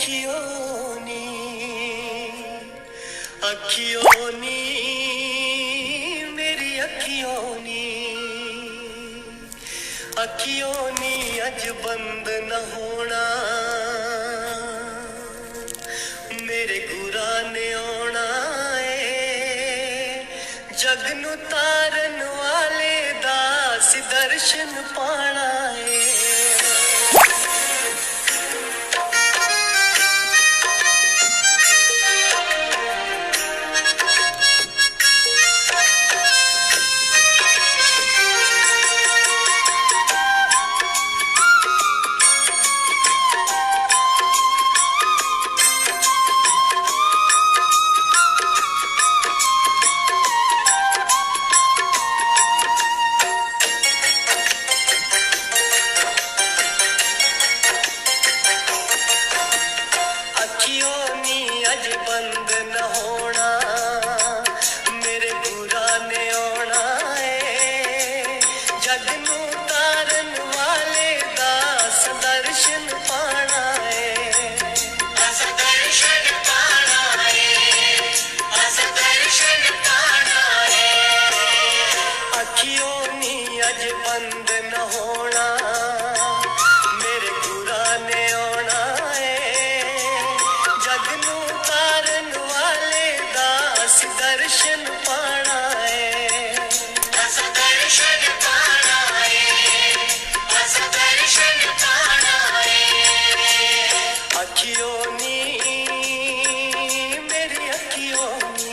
अखियों नी अखियों नी मेरी अखियों नी अज बंद न होना मेरे गुरा ने आना है जग नू तारन वाले दास दर्शन पाना है। बंद न होना मेरे बुरा ने आना है जग नू तारन वाले दास दर्शन पाना है। दास दर्शन पाना है दास दर्शन पाना है। अखियों नी अज बंद न होना मेरे बुरा ने आना दर्शन पाना है। दस दर्शन पाना है दस दर्शन पाना है। अखियों नी मेरी अखियों नी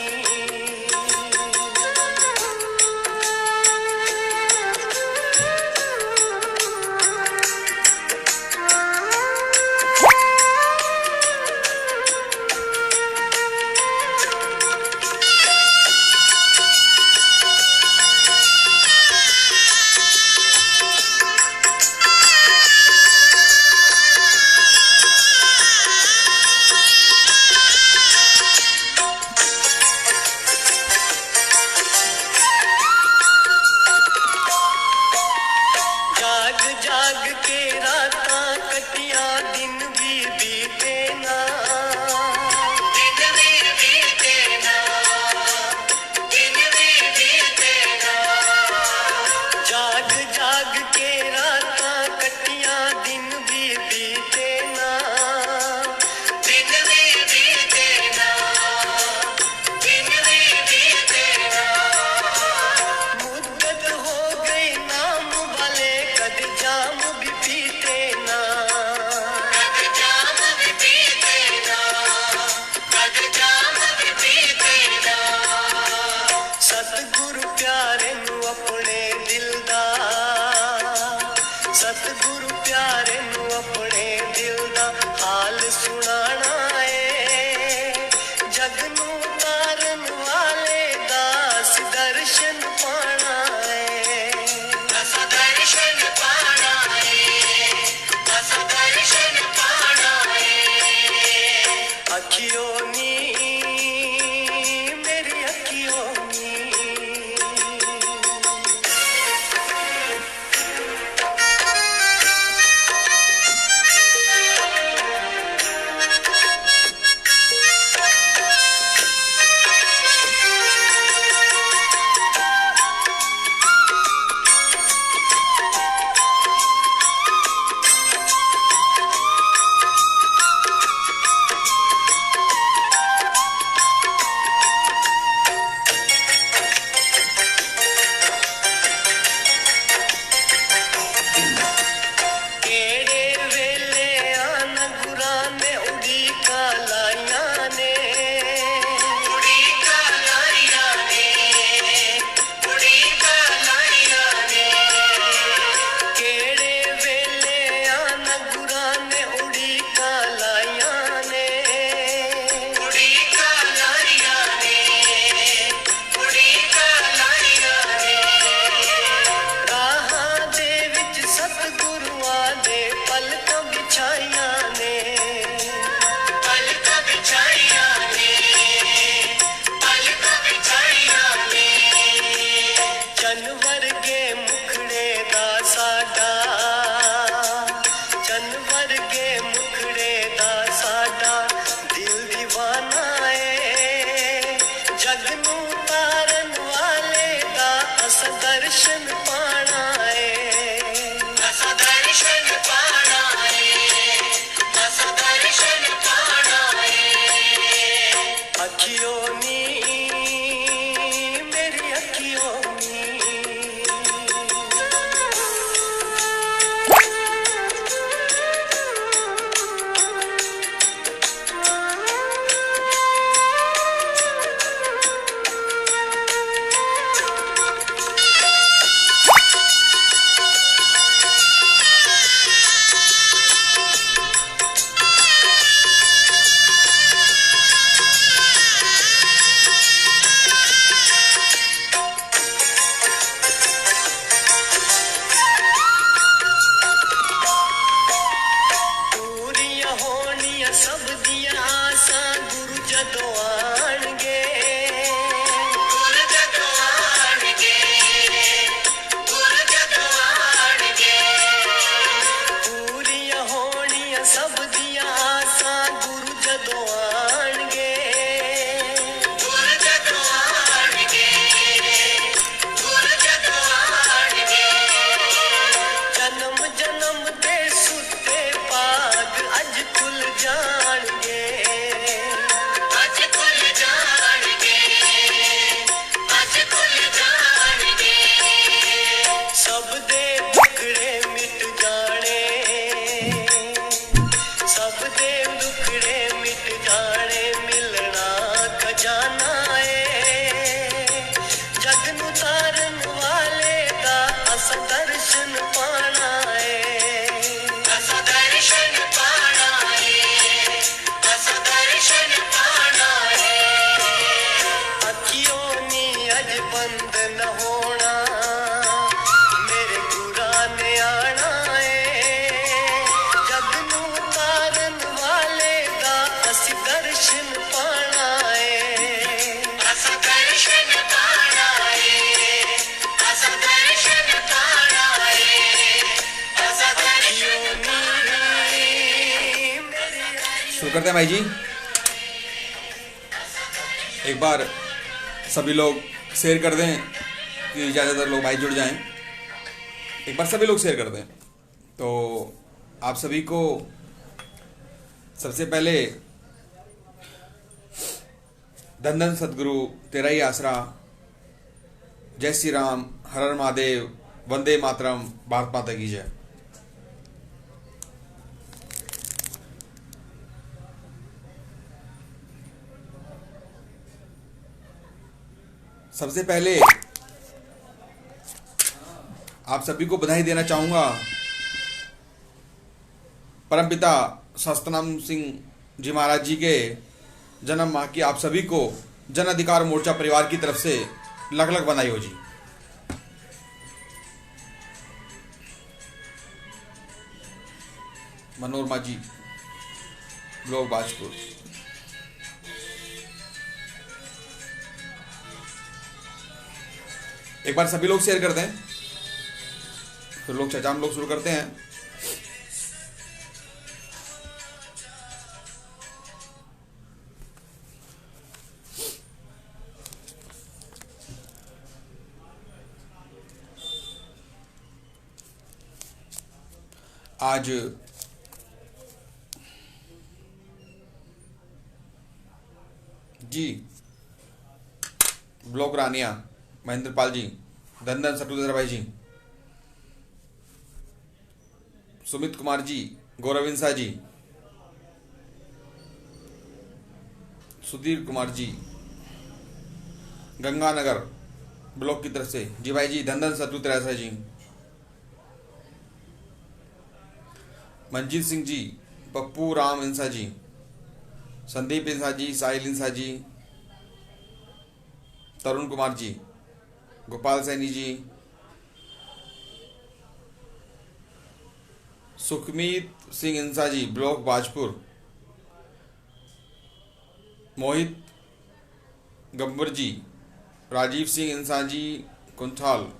सब दिया आसा गुरु जदों आणगे गुरु जदों आणगे गुरु जदों आणगे पूरियां होणियां सब दिया आसा गुरु जदों आणगे गुरु जदों आणगे गुरु जदों आणगे जन्म जन्म दे सुते पाग अज खुल जाणगे अज खुल जाणगे अज खुल जाणगे सब दे दुखड़े मिट जाने सब दे दुखड़े मिट जाने मिलना खजाना है जग नूं तारन वाले दा अस दर्शन पाना है अस दर्शन पाना है अस दर्शन पाना है अखियों नी अज बंद न होना मेरे गुरा ने आना है जग नूं तारन वाले दा अस दर्शन पाना है अस दर्शन पाना है अस दर्शन पाना है अस दर्शन पाना है शुरू करते हैं भाई जी। एक बार सभी लोग शेयर कर दें कि ज़्यादातर लोग भाई जुड़ जाएं। एक बार सभी लोग शेयर कर दें। तो आप सभी को सबसे पहले धन धन सदगुरु तेरा ही आसरा, जय श्री राम, हर हर महादेव, वंदे मातरम, भारत माता की जय। सबसे पहले आप सभी को बधाई देना चाहूंगा परमपिता सतनाम सिंह जी महाराज जी के जन्म माह की आप सभी को जन अधिकार मोर्चा परिवार की तरफ से लख लख बधाई हो जी। मनोरमा जी, ब्लॉक बाजपुर। एक बार सभी लोग शेयर कर दें, फिर लोग चर्चा हम लोग शुरू करते हैं। आज जी ब्लॉक रानिया महेंद्र पाल जी, धन धन सटुदेरा भाई जी, सुमित कुमार जी, गौरविंसा जी, सुधीर कुमार जी, गंगानगर ब्लॉक की तरफ से जी भाई जी, धन धन सटुदेरा जी, मंजीत सिंह जी, पप्पू राम इंसा जी, संदीप इंसा जी, साहिल इंसा जी, तरुण कुमार जी, गोपाल सैनी जी, सुखमीत सिंह इंसा जी, ब्लॉक बाजपुर, मोहित गब्बर जी, राजीव सिंह इंसा जी, कुंठाल,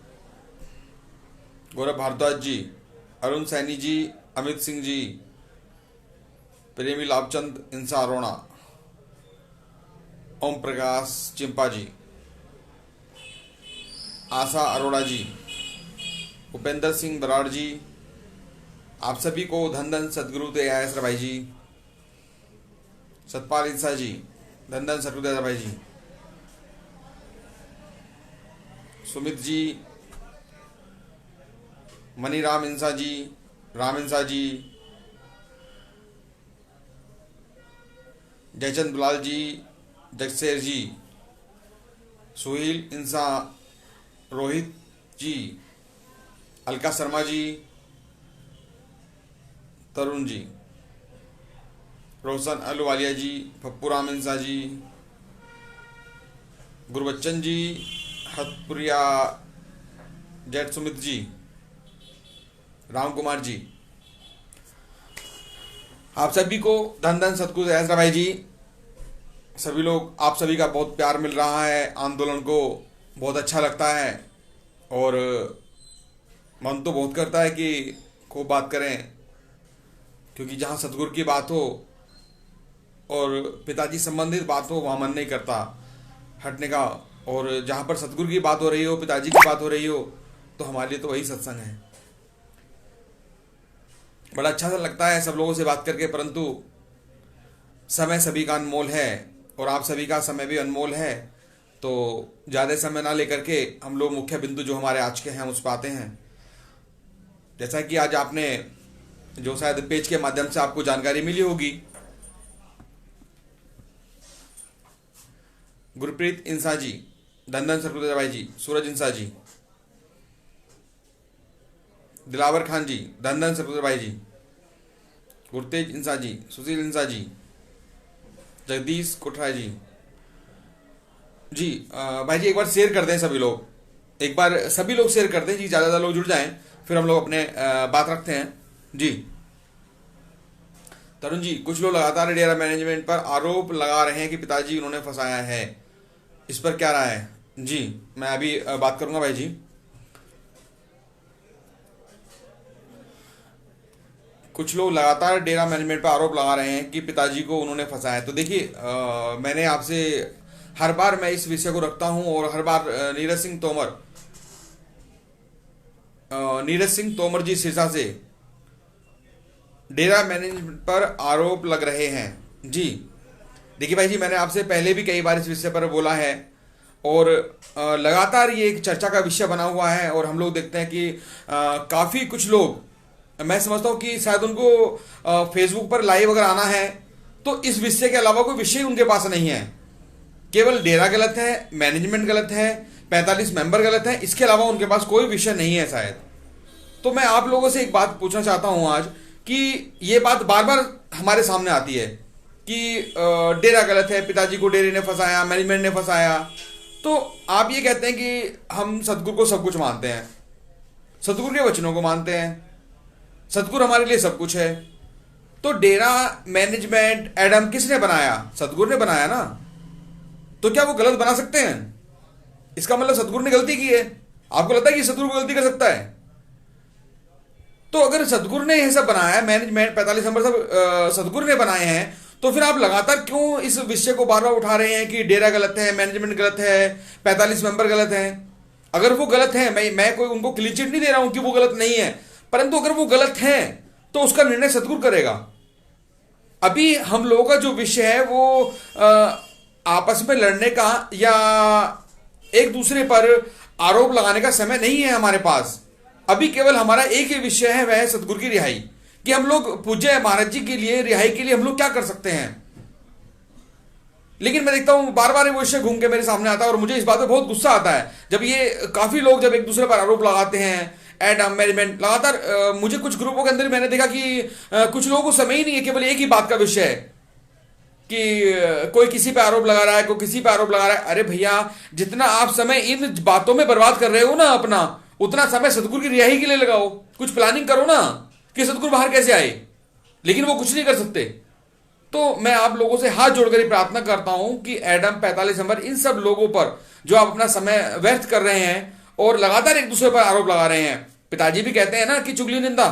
गौरव भारद्वाज जी, अरुण सैनी जी, अमित सिंह जी, प्रेमी लाभचंद इंसा अरोड़ा, ओम प्रकाश चिंपा जी, आशा अरोड़ा जी, उपेंद्र सिंह बराड़ जी, आप सभी को धन धन सदगुरु दयास भाई जी, सतपाल इंसा जी, धन धन सतगुरु भाई जी, सुमित जी, मनीराम इंसा जी, राम इंसा जी, जयचंद दुलाल जी, जगसेर जी, सुहील इंसा, रोहित जी, अलका शर्मा जी, तरुण जी, रोशन अलवालिया जी, पप्पू राम इंसा जी, गुरबच्चन जी, हतपुरिया, जैट सुमित जी, राम कुमार जी, आप सभी को धन धन सतगुरु दयाल भाई जी, सभी लोग, आप सभी का बहुत प्यार मिल रहा है, आंदोलन को बहुत अच्छा लगता है और मन तो बहुत करता है कि खूब बात करें, क्योंकि जहाँ सतगुरु की बात हो और पिताजी संबंधित बात हो वहाँ मन नहीं करता हटने का, और जहाँ पर सतगुरु की बात हो रही हो, पिताजी की बात हो रही हो, तो हमारे लिए तो वही सत्संग है। बड़ा अच्छा सा लगता है सब लोगों से बात करके, परंतु समय सभी का अनमोल है और आप सभी का समय भी अनमोल है, तो ज़्यादा समय ना लेकर के हम लोग मुख्य बिंदु जो हमारे आज के हैं उस पर आते हैं। जैसा कि आज आपने, जो शायद पेज के माध्यम से आपको जानकारी मिली होगी, गुरप्रीत इंसा जी, धन सरकुलर भाई जी, सूरज इंसा जी, दिलावर खान जी, धन सरकुलर भाई जी, गुरतेज इंसा जी, सुशील इंसा जी, जगदीश कोठरा जी जी। भाई जी एक बार शेयर कर दें सभी लोग, एक बार सभी लोग शेयर कर दें जी, ज़्यादा लोग जुड़ जाएं, फिर हम लोग अपने बात रखते हैं जी। तरुण जी, कुछ लोग लगातार डेरा मैनेजमेंट पर आरोप लगा रहे हैं कि पिताजी उन्होंने फंसाया है, इस पर क्या राय है? जी मैं अभी बात करूंगा भाई जी। कुछ लोग लगातार डेरा मैनेजमेंट पर आरोप लगा रहे हैं कि पिताजी को उन्होंने फंसाया है। तो देखिए, मैंने आपसे हर बार मैं इस विषय को रखता हूं और हर बार नीरज सिंह तोमर जी सिरसा से डेरा मैनेजमेंट पर आरोप लग रहे हैं जी। देखिए भाई जी, मैंने आपसे पहले भी कई बार इस विषय पर बोला है और लगातार ये एक चर्चा का विषय बना हुआ है, और हम लोग देखते हैं कि काफ़ी कुछ लोग, मैं समझता हूँ कि शायद उनको फेसबुक पर लाइव अगर आना है तो इस विषय के अलावा कोई विषय उनके पास नहीं है। केवल डेरा गलत है, मैनेजमेंट गलत है, 45 मेंबर गलत है, इसके अलावा उनके पास कोई विषय नहीं है शायद। तो मैं आप लोगों से एक बात पूछना चाहता हूँ आज, कि ये बात बार बार हमारे सामने आती है कि डेरा गलत है, पिताजी को डेरे ने फंसाया, मैनेजमेंट ने फंसाया। तो आप ये कहते हैं कि हम सतगुरु को सब कुछ मानते हैं, सतगुरु के वचनों को मानते हैं, सतगुरु हमारे लिए सब कुछ है। तो डेरा मैनेजमेंट एडम किसने बनाया? सतगुरु ने बनाया ना। तो क्या वो गलत बना सकते हैं? इसका मतलब सतगुरु ने गलती की है। आपको लगता है कि सतगुरु गलती कर सकता है? तो अगर सतगुरु ने यह सब बनाया है, मैनेजमेंट 45 नंबर सब सतगुरु ने बनाए हैं, तो फिर आप लगातार क्यों इस विषय को बार बार उठा रहे हैं कि डेरा गलत है, मैनेजमेंट गलत है, 45 मेंबर गलत है? अगर वो गलत है, मैं कोई उनको क्लीन चिट नहीं दे रहा हूं कि वो गलत नहीं है, परंतु अगर वो गलत है तो उसका निर्णय सतगुरु करेगा। अभी हम लोगों का जो विषय है वो आपस में लड़ने का या एक दूसरे पर आरोप लगाने का समय नहीं है हमारे पास। अभी केवल हमारा एक ही विषय है, वह है सतगुरु की रिहाई, कि हम लोग पूज्य महाराज जी के लिए, रिहाई के लिए हम लोग क्या कर सकते हैं। लेकिन मैं देखता हूं बार बार वो विषय घूम के मेरे सामने आता है और मुझे इस बात पे बहुत गुस्सा आता है जब ये काफी लोग जब एक दूसरे पर आरोप लगाते हैं, एडम मैनेजमेंट लगातार। मुझे कुछ ग्रुपों के अंदर मैंने देखा कि कुछ लोगों को समय ही नहीं है, केवल एक ही बात का विषय है कि कोई किसी पे आरोप लगा रहा है, कोई किसी पे आरोप लगा रहा है। अरे भैया, जितना आप समय इन बातों में बर्बाद कर रहे हो ना अपना, उतना समय सतगुरु की रिहाई के लिए लगाओ। कुछ प्लानिंग करो ना कि सतगुरु बाहर कैसे आए, लेकिन वो कुछ नहीं कर सकते। तो मैं आप लोगों से हाथ जोड़कर ही प्रार्थना करता हूं कि एडम 45 नंबर, इन सब लोगों पर जो आप अपना समय व्यर्थ कर रहे हैं और लगातार एक दूसरे पर आरोप लगा रहे हैं। पिताजी भी कहते हैं ना कि चुगली निंदा,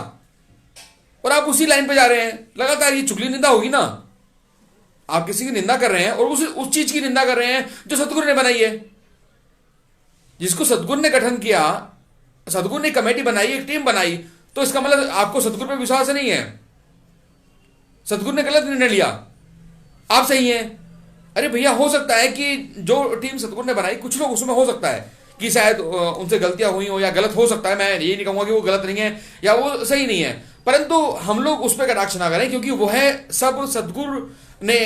और आप उसी लाइन पे जा रहे हैं। लगातार ये चुगली निंदा होगी ना, आप किसी की निंदा कर रहे हैं और उस चीज की निंदा कर रहे हैं जो सतगुरु ने बनाई है, जिसको सतगुरु ने गठन किया, सतगुरु ने कमेटी बनाई, एक टीम बनाई। तो इसका मतलब आपको सतगुरु पे विश्वास नहीं है, सतगुरु ने गलत निर्णय लिया, आप सही हैं। अरे भैया, हो सकता है कि जो टीम सतगुरु ने बनाई, कुछ लोग उसमें हो सकता है कि शायद उनसे गलतियां हुई हो या गलत हो सकता है। मैं ये नहीं कहूंगा कि वो गलत नहीं है या वो सही नहीं है, परंतु हम लोग उस पर कटाक्ष ना करें, क्योंकि वह सब सतगुरु ने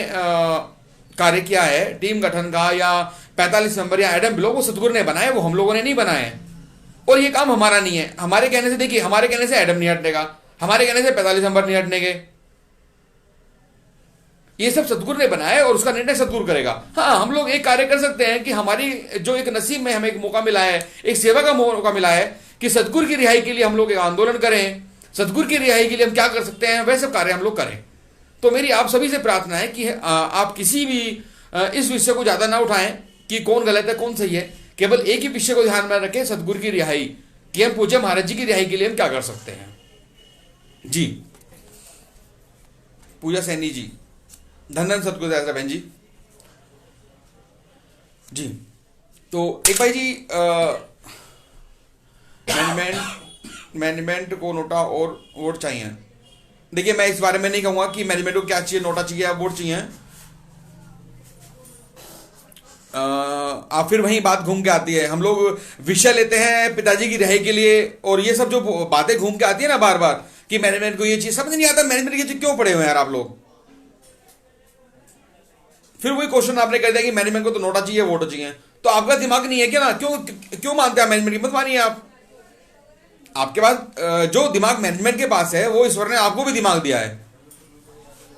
कार्य किया है, टीम गठन का या 45 नंबर या एडम ब्लॉक, वो सतगुरु ने बनाए, वो हम लोगों ने नहीं बनाए। और ये काम हमारा नहीं है। हमारे कहने से, देखिए, हमारे कहने से एडम नहीं हटनेगा, हमारे कहने से 45 नंबर नहीं हटनेगे। ये सब सतगुरु ने बनाया और उसका निर्णय सतगुरु करेगा। हाँ, हम लोग एक कार्य कर सकते हैं कि हमारी जो एक नसीब में हमें एक मौका मिला है, एक सेवा का मौका मिला है कि सतगुरु की रिहाई के लिए हम लोग एक आंदोलन करें। सतगुरु की रिहाई के लिए हम क्या कर सकते हैं, वह सब कार्य हम लोग करें। तो मेरी आप सभी से प्रार्थना है कि आप किसी भी इस विषय को ज्यादा ना उठाएं कि कौन गलत है कौन सही है। केवल एक ही विषय को ध्यान में रखें, सदगुरु की रिहाई, कि हम पूज्य महाराज जी की रिहाई के लिए हम क्या कर सकते हैं। जी पूजा सैनी जी, धन धन सतगुरु दयाल बहन जी। जी तो एक भाई जी, मैनेजमेंट को नोटा और वोट चाहिए। देखिए मैं इस बारे में नहीं कहूंगा कि मैनेजमेंट को क्या चाहिए, नोटा चाहिए या वोट चाहिए। आप फिर वही बात घूम के आती है। हम लोग विषय लेते हैं पिताजी की रिहाई के लिए, और ये सब जो बातें घूम के आती है ना बार बार कि मैनेजमेंट को ये चीज समझ नहीं आता, मैनेजमेंट की चीज क्यों पढ़े हुए हैं यार आप लोग। फिर वही क्वेश्चन आपने कर दिया कि मैनेजमेंट को तो नोटा चाहिए वोट चाहिए, तो आपका दिमाग नहीं है क्या ना? क्यों मानते हैं मैनेजमेंट की? मत मानिए आप। आपके पास जो दिमाग मैनेजमेंट के पास है वो ईश्वर ने आपको भी दिमाग दिया है।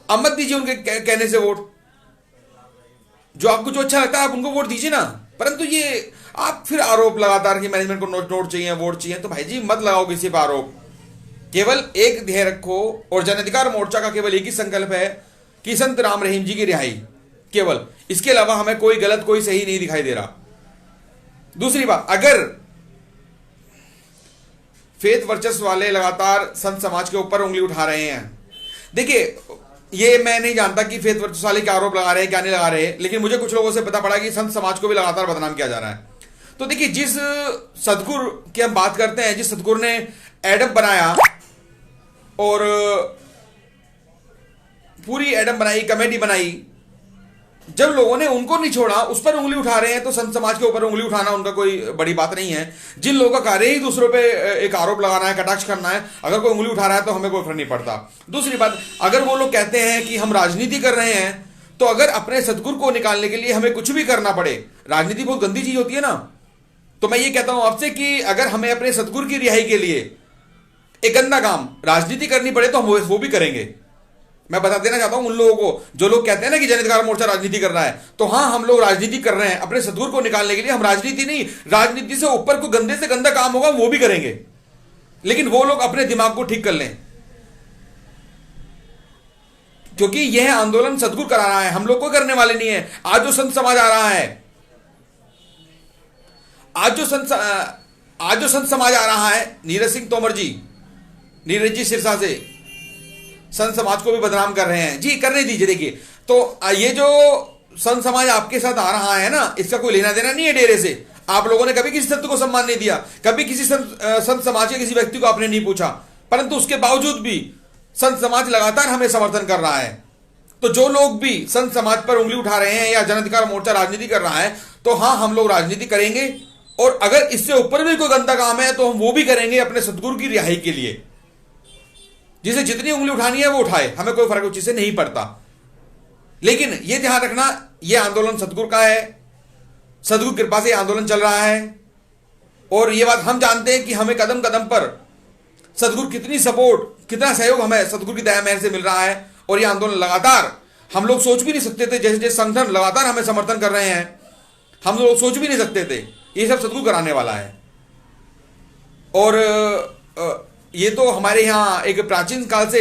अब मत दीजिए उनके कहने से वोट। जो आपको जो अच्छा लगता है आप उनको वोट दीजिए ना। परंतु ये आप फिर आरोप लगातार कि मैनेजमेंट को नोट चाहिए वोट चाहिए, तो भाई जी मत लगाओ किसी पर आरोप। केवल एक ध्येय रखो, और जन अधिकार मोर्चा का केवल एक ही संकल्प है कि संत राम रहीम जी की रिहाई, केवल इसके अलावा हमें कोई गलत कोई सही नहीं दिखाई दे रहा। दूसरी बात, अगर फेथ वर्चस्व वाले लगातार संत समाज के ऊपर उंगली उठा रहे हैं, देखिए ये मैं नहीं जानता कि फेथ वर्चस्व वाले क्या आरोप लगा रहे हैं क्या नहीं लगा रहे, लेकिन मुझे कुछ लोगों से पता पड़ा कि संत समाज को भी लगातार बदनाम किया जा रहा है। तो देखिए जिस सदगुरु की हम बात करते हैं, जिस सदगुरु ने एडम बनाया और पूरी एडम बनाई, कमेटी बनाई, जब लोगों ने उनको नहीं छोड़ा उस पर उंगली उठा रहे हैं, तो संत समाज के ऊपर उंगली उठाना उनका कोई बड़ी बात नहीं है। जिन लोगों का कार्य ही दूसरों पे एक आरोप लगाना है, कटाक्ष करना है, अगर कोई उंगली उठा रहा है तो हमें कोई फर्क नहीं पड़ता। दूसरी बात, अगर वो लोग कहते हैं कि हम राजनीति कर रहे हैं, तो अगर अपने सदगुरु को निकालने के लिए हमें कुछ भी करना पड़े, राजनीति बहुत गंदी चीज होती है ना, तो मैं ये कहता हूं आपसे कि अगर हमें अपने सदगुरु की रिहाई के लिए एक गंदा काम राजनीति करनी पड़े तो हम वो भी करेंगे। मैं बता देना चाहता हूं उन लोगों को जो लोग कहते हैं ना कि जन अधिकार मोर्चा राजनीति कर रहा है, तो हां हम लोग राजनीति कर रहे हैं अपने सदगुरु को निकालने के लिए। हम राजनीति नहीं, राजनीति से ऊपर कोई गंदे से गंदा काम होगा वो भी करेंगे, लेकिन वो लोग अपने दिमाग को ठीक कर लें, क्योंकि यह आंदोलन सदगुरु करा रहा है, हम लोग कोई करने वाले नहीं है। आज जो संत समाज आ रहा है, आज जो संत समाज आ रहा है, नीरज सिंह तोमर जी, नीरज जी सिरसा से संत समाज को भी बदनाम कर रहे हैं। जी करने दीजिए। देखिए तो ये जो संत समाज आपके साथ आ रहा है ना, इसका कोई लेना देना नहीं है डेरे से। आप लोगों ने कभी किसी संत को सम्मान नहीं दिया, कभी किसी संत समाज के किसी व्यक्ति को आपने नहीं पूछा, परंतु उसके बावजूद भी संत समाज लगातार हमें समर्थन कर रहा है। तो जो लोग भी संत समाज पर उंगली उठा रहे हैं या जन अधिकार मोर्चा राजनीति कर रहा है, तो हाँ हम लोग राजनीति करेंगे, और अगर इससे ऊपर भी कोई गंदा काम है तो हम वो भी करेंगे अपने सदगुरु की रिहाई के लिए। जिसे जितनी उंगली उठानी है वो उठाए, हमें कोई फर्क उस चीज से नहीं पड़ता। लेकिन यह ध्यान रखना, यह आंदोलन सदगुरु का है, सदगुरु कृपा से आंदोलन चल रहा है, और यह बात हम जानते हैं कि हमें कदम कदम पर सदगुरु कितनी सपोर्ट, कितना सहयोग हमें सदगुरु की दया मेहर से मिल रहा है। और यह आंदोलन लगातार हम लोग सोच भी नहीं सकते थे, जैसे जैसे संगठन लगातार हमें समर्थन कर रहे हैं, हम लोग सोच भी नहीं सकते थे। ये सब सदगुरु कराने वाला है। और ये तो हमारे यहाँ एक प्राचीन काल से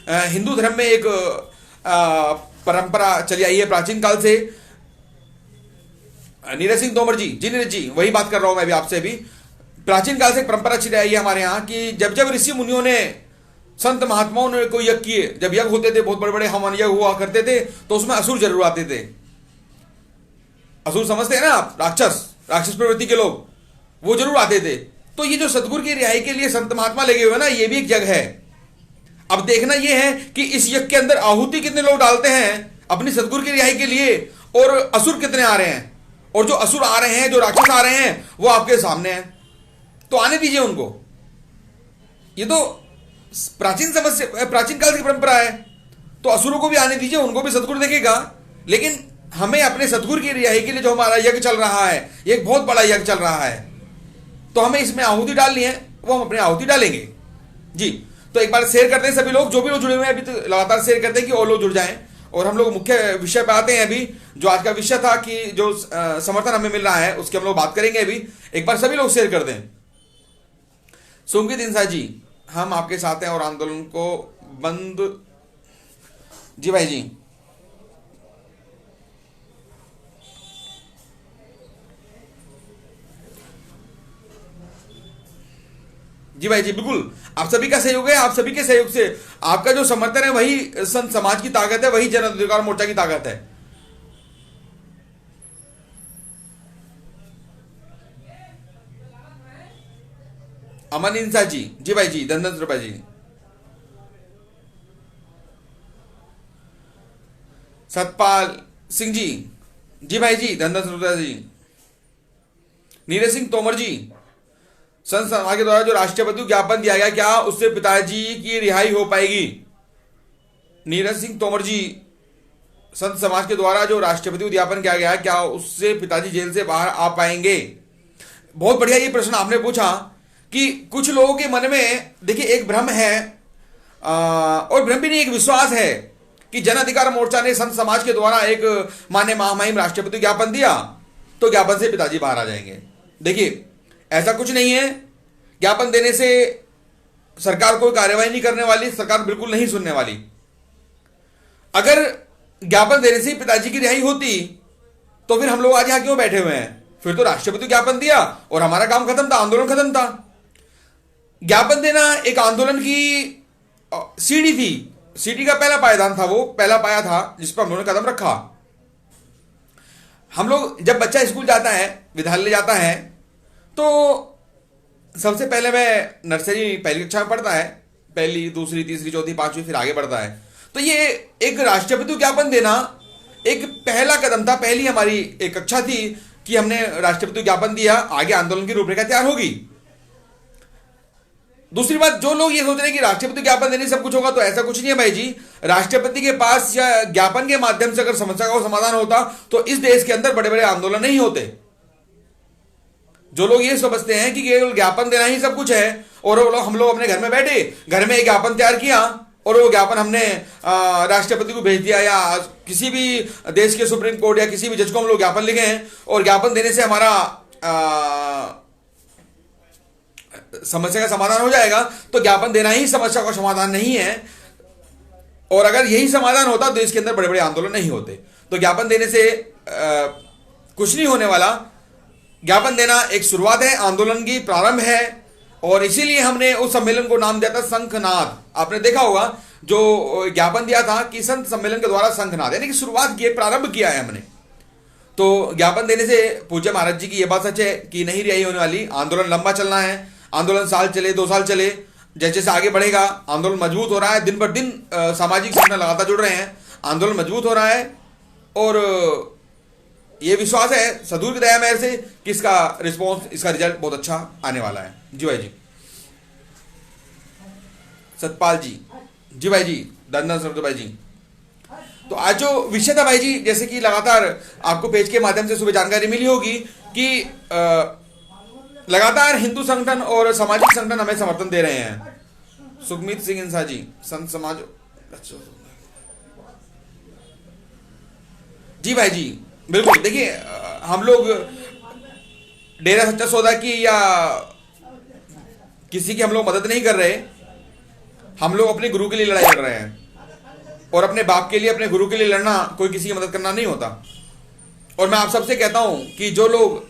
हिंदू धर्म में एक परंपरा चली आई है, प्राचीन काल से। नीरज सिंह तोमर जी, जी नीरज जी, वही बात कर रहा हूं मैं भी आपसे भी। प्राचीन काल से परंपरा चली आई है हमारे यहाँ कि जब जब ऋषि मुनियों ने, संत महात्माओं ने कोई यज्ञ किए, जब यज्ञ होते थे, बहुत बड़े बड़े हवन यज्ञ हुआ करते थे, तो उसमें असुर जरूर आते थे। असुर समझते हैं ना आप, राक्षस प्रवृत्ति के लोग, वो जरूर आते थे। तो ये जो सदगुरु की रिहाई के लिए संत महात्मा लगे हुए ना, ये भी एक यज्ञ है। अब देखना ये है कि इस यज्ञ के अंदर आहुति कितने लोग डालते हैं अपनी सदगुरु की रिहाई के लिए, और असुर कितने आ रहे हैं, और जो असुर आ रहे हैं, जो राक्षस आ रहे हैं, वो आपके सामने हैं। तो आने दीजिए उनको। ये तो प्राचीन काल की परंपरा है, तो असुरों को भी आने दीजिए, उनको भी सदगुरु देखेगा। लेकिन हमें अपने सदगुरु की रिहाई के लिए जो हमारा यज्ञ चल रहा है, ये एक बहुत बड़ा यज्ञ चल रहा है, तो हमें इसमें आहुति डालनी है, वो हम अपने आहुति डालेंगे। जी तो एक बार शेयर करते हैं सभी लोग, जो भी लोग जुड़े हुए हैं अभी, तो लगातार शेयर करते हैं कि और लोग जुड़ जाएं। और हम लोग मुख्य विषय पे आते हैं अभी, जो आज का विषय था कि जो समर्थन हमें मिल रहा है उसकी हम लोग बात करेंगे अभी। एक बार सभी लोग शेयर कर दें। सोमकी इंसा जी, हम आपके साथ हैं और आंदोलन को बंद जी भाई जी। जी भाई जी, बिल्कुल आप सभी का सहयोग है। आप सभी के सहयोग से आपका जो समर्थन है वही संत समाज की ताकत है, वही जन अधिकार मोर्चा की ताकत है। अमन इंसा जी, जी भाई जी, 10-10 रुपए जी। सतपाल सिंह जी, जी भाई जी, 10-10 रुपए जी। नीरज सिंह तोमर जी, संत समाज के द्वारा जो राष्ट्रपति को ज्ञापन दिया गया, क्या उससे पिताजी की रिहाई हो पाएगी? नीरज सिंह तोमर जी, संत समाज के द्वारा जो राष्ट्रपति को ज्ञापन किया गया, क्या उससे पिताजी जेल से बाहर आ पाएंगे? बहुत बढ़िया ये प्रश्न आपने पूछा कि कुछ लोगों के मन में देखिए एक भ्रम है, और भ्रम भी नहीं, एक विश्वास है कि जन अधिकार मोर्चा ने संत समाज के द्वारा एक माननीय महामहिम राष्ट्रपति को ज्ञापन दिया तो ज्ञापन से पिताजी बाहर आ जाएंगे। देखिए ऐसा कुछ नहीं है। ज्ञापन देने से सरकार कोई कार्यवाही नहीं करने वाली, सरकार बिल्कुल नहीं सुनने वाली। अगर ज्ञापन देने से पिताजी की रिहाई होती तो फिर हम लोग आज यहां क्यों बैठे हुए हैं? फिर तो राष्ट्रपति ज्ञापन दिया और हमारा काम खत्म था, आंदोलन खत्म था। ज्ञापन देना एक आंदोलन की सीढ़ी थी, सीढ़ी का पहला पायदान था, वो पहला पाया था जिस पर हम लोगों ने कदम रखा। हम लोग जब बच्चा स्कूल जाता है, विद्यालय जाता है, तो सबसे पहले वह नर्सरी पहली कक्षा में पढ़ता है, पहली, दूसरी, तीसरी, चौथी, पांचवी, फिर आगे बढ़ता है। तो ये एक राष्ट्रपति को ज्ञापन देना एक पहला कदम था, पहली हमारी एक कक्षा थी कि हमने राष्ट्रपति को ज्ञापन दिया, आगे आंदोलन की रूपरेखा तैयार होगी। दूसरी बात, जो लोग ये सोच रहे हैं कि राष्ट्रपति ज्ञापन देने से सब कुछ होगा, तो ऐसा कुछ नहीं है भाई जी। राष्ट्रपति के पास या ज्ञापन के माध्यम से अगर समस्या का समाधान होता तो इस देश के अंदर बड़े बड़े आंदोलन नहीं होते। जो लोग ये समझते हैं कि केवल ज्ञापन देना ही सब कुछ है और हम लोग अपने घर में बैठे, घर में एक ज्ञापन तैयार किया और वो ज्ञापन हमने राष्ट्रपति को भेज दिया, या किसी भी देश के सुप्रीम कोर्ट या किसी भी जज को हम लोग ज्ञापन लिखे हैं और ज्ञापन देने से हमारा समस्या का समाधान हो जाएगा, तो ज्ञापन देना ही समस्या का समाधान नहीं है। और अगर यही समाधान होता तो इसके अंदर बड़े बड़े आंदोलन नहीं होते। तो ज्ञापन देने से कुछ नहीं होने वाला। ज्ञापन देना एक शुरुआत है, आंदोलन की प्रारंभ है, और इसीलिए हमने उस सम्मेलन को नाम दिया था शंखनाद। आपने देखा होगा जो ज्ञापन दिया था कि संत सम्मेलन के द्वारा शंखनाद, यानी कि शुरुआत की, प्रारंभ किया है हमने। तो ज्ञापन देने से पूज्य महाराज जी की यह बात सच है कि नहीं रिहाई होने वाली, आंदोलन लंबा चलना है। आंदोलन साल चले, 2 साल चले, जैसे जैसे आगे बढ़ेगा आंदोलन मजबूत हो रहा है, दिन पर दिन सामाजिक संगठन लगातार जुड़ रहे हैं, आंदोलन मजबूत हो रहा है। और ये विश्वास है सदगुरु की दया मेहर से कि इसका रिस्पॉन्स, इसका रिजल्ट बहुत अच्छा आने वाला है। जी भाई जी। सतपाल जी, जी भाई जी, धन्यवाद सर भाई जी। तो आज जो विषय था भाई जी, जैसे कि लगातार आपको पेज के माध्यम से सुबह जानकारी मिली होगी कि लगातार हिंदू संगठन और सामाजिक संगठन हमें समर्थन दे रहे हैं। सुखमीत सिंह इंसा जी, संत समाज। जी भाई जी, बिल्कुल। देखिए हम लोग डेरा सच्चा सौदा की या किसी की हम लोग मदद नहीं कर रहे, हम लोग अपने गुरु के लिए लड़ाई लड़ रहे हैं। और अपने बाप के लिए, अपने गुरु के लिए लड़ना कोई किसी की मदद करना नहीं होता। और मैं आप सबसे कहता हूं कि जो लोग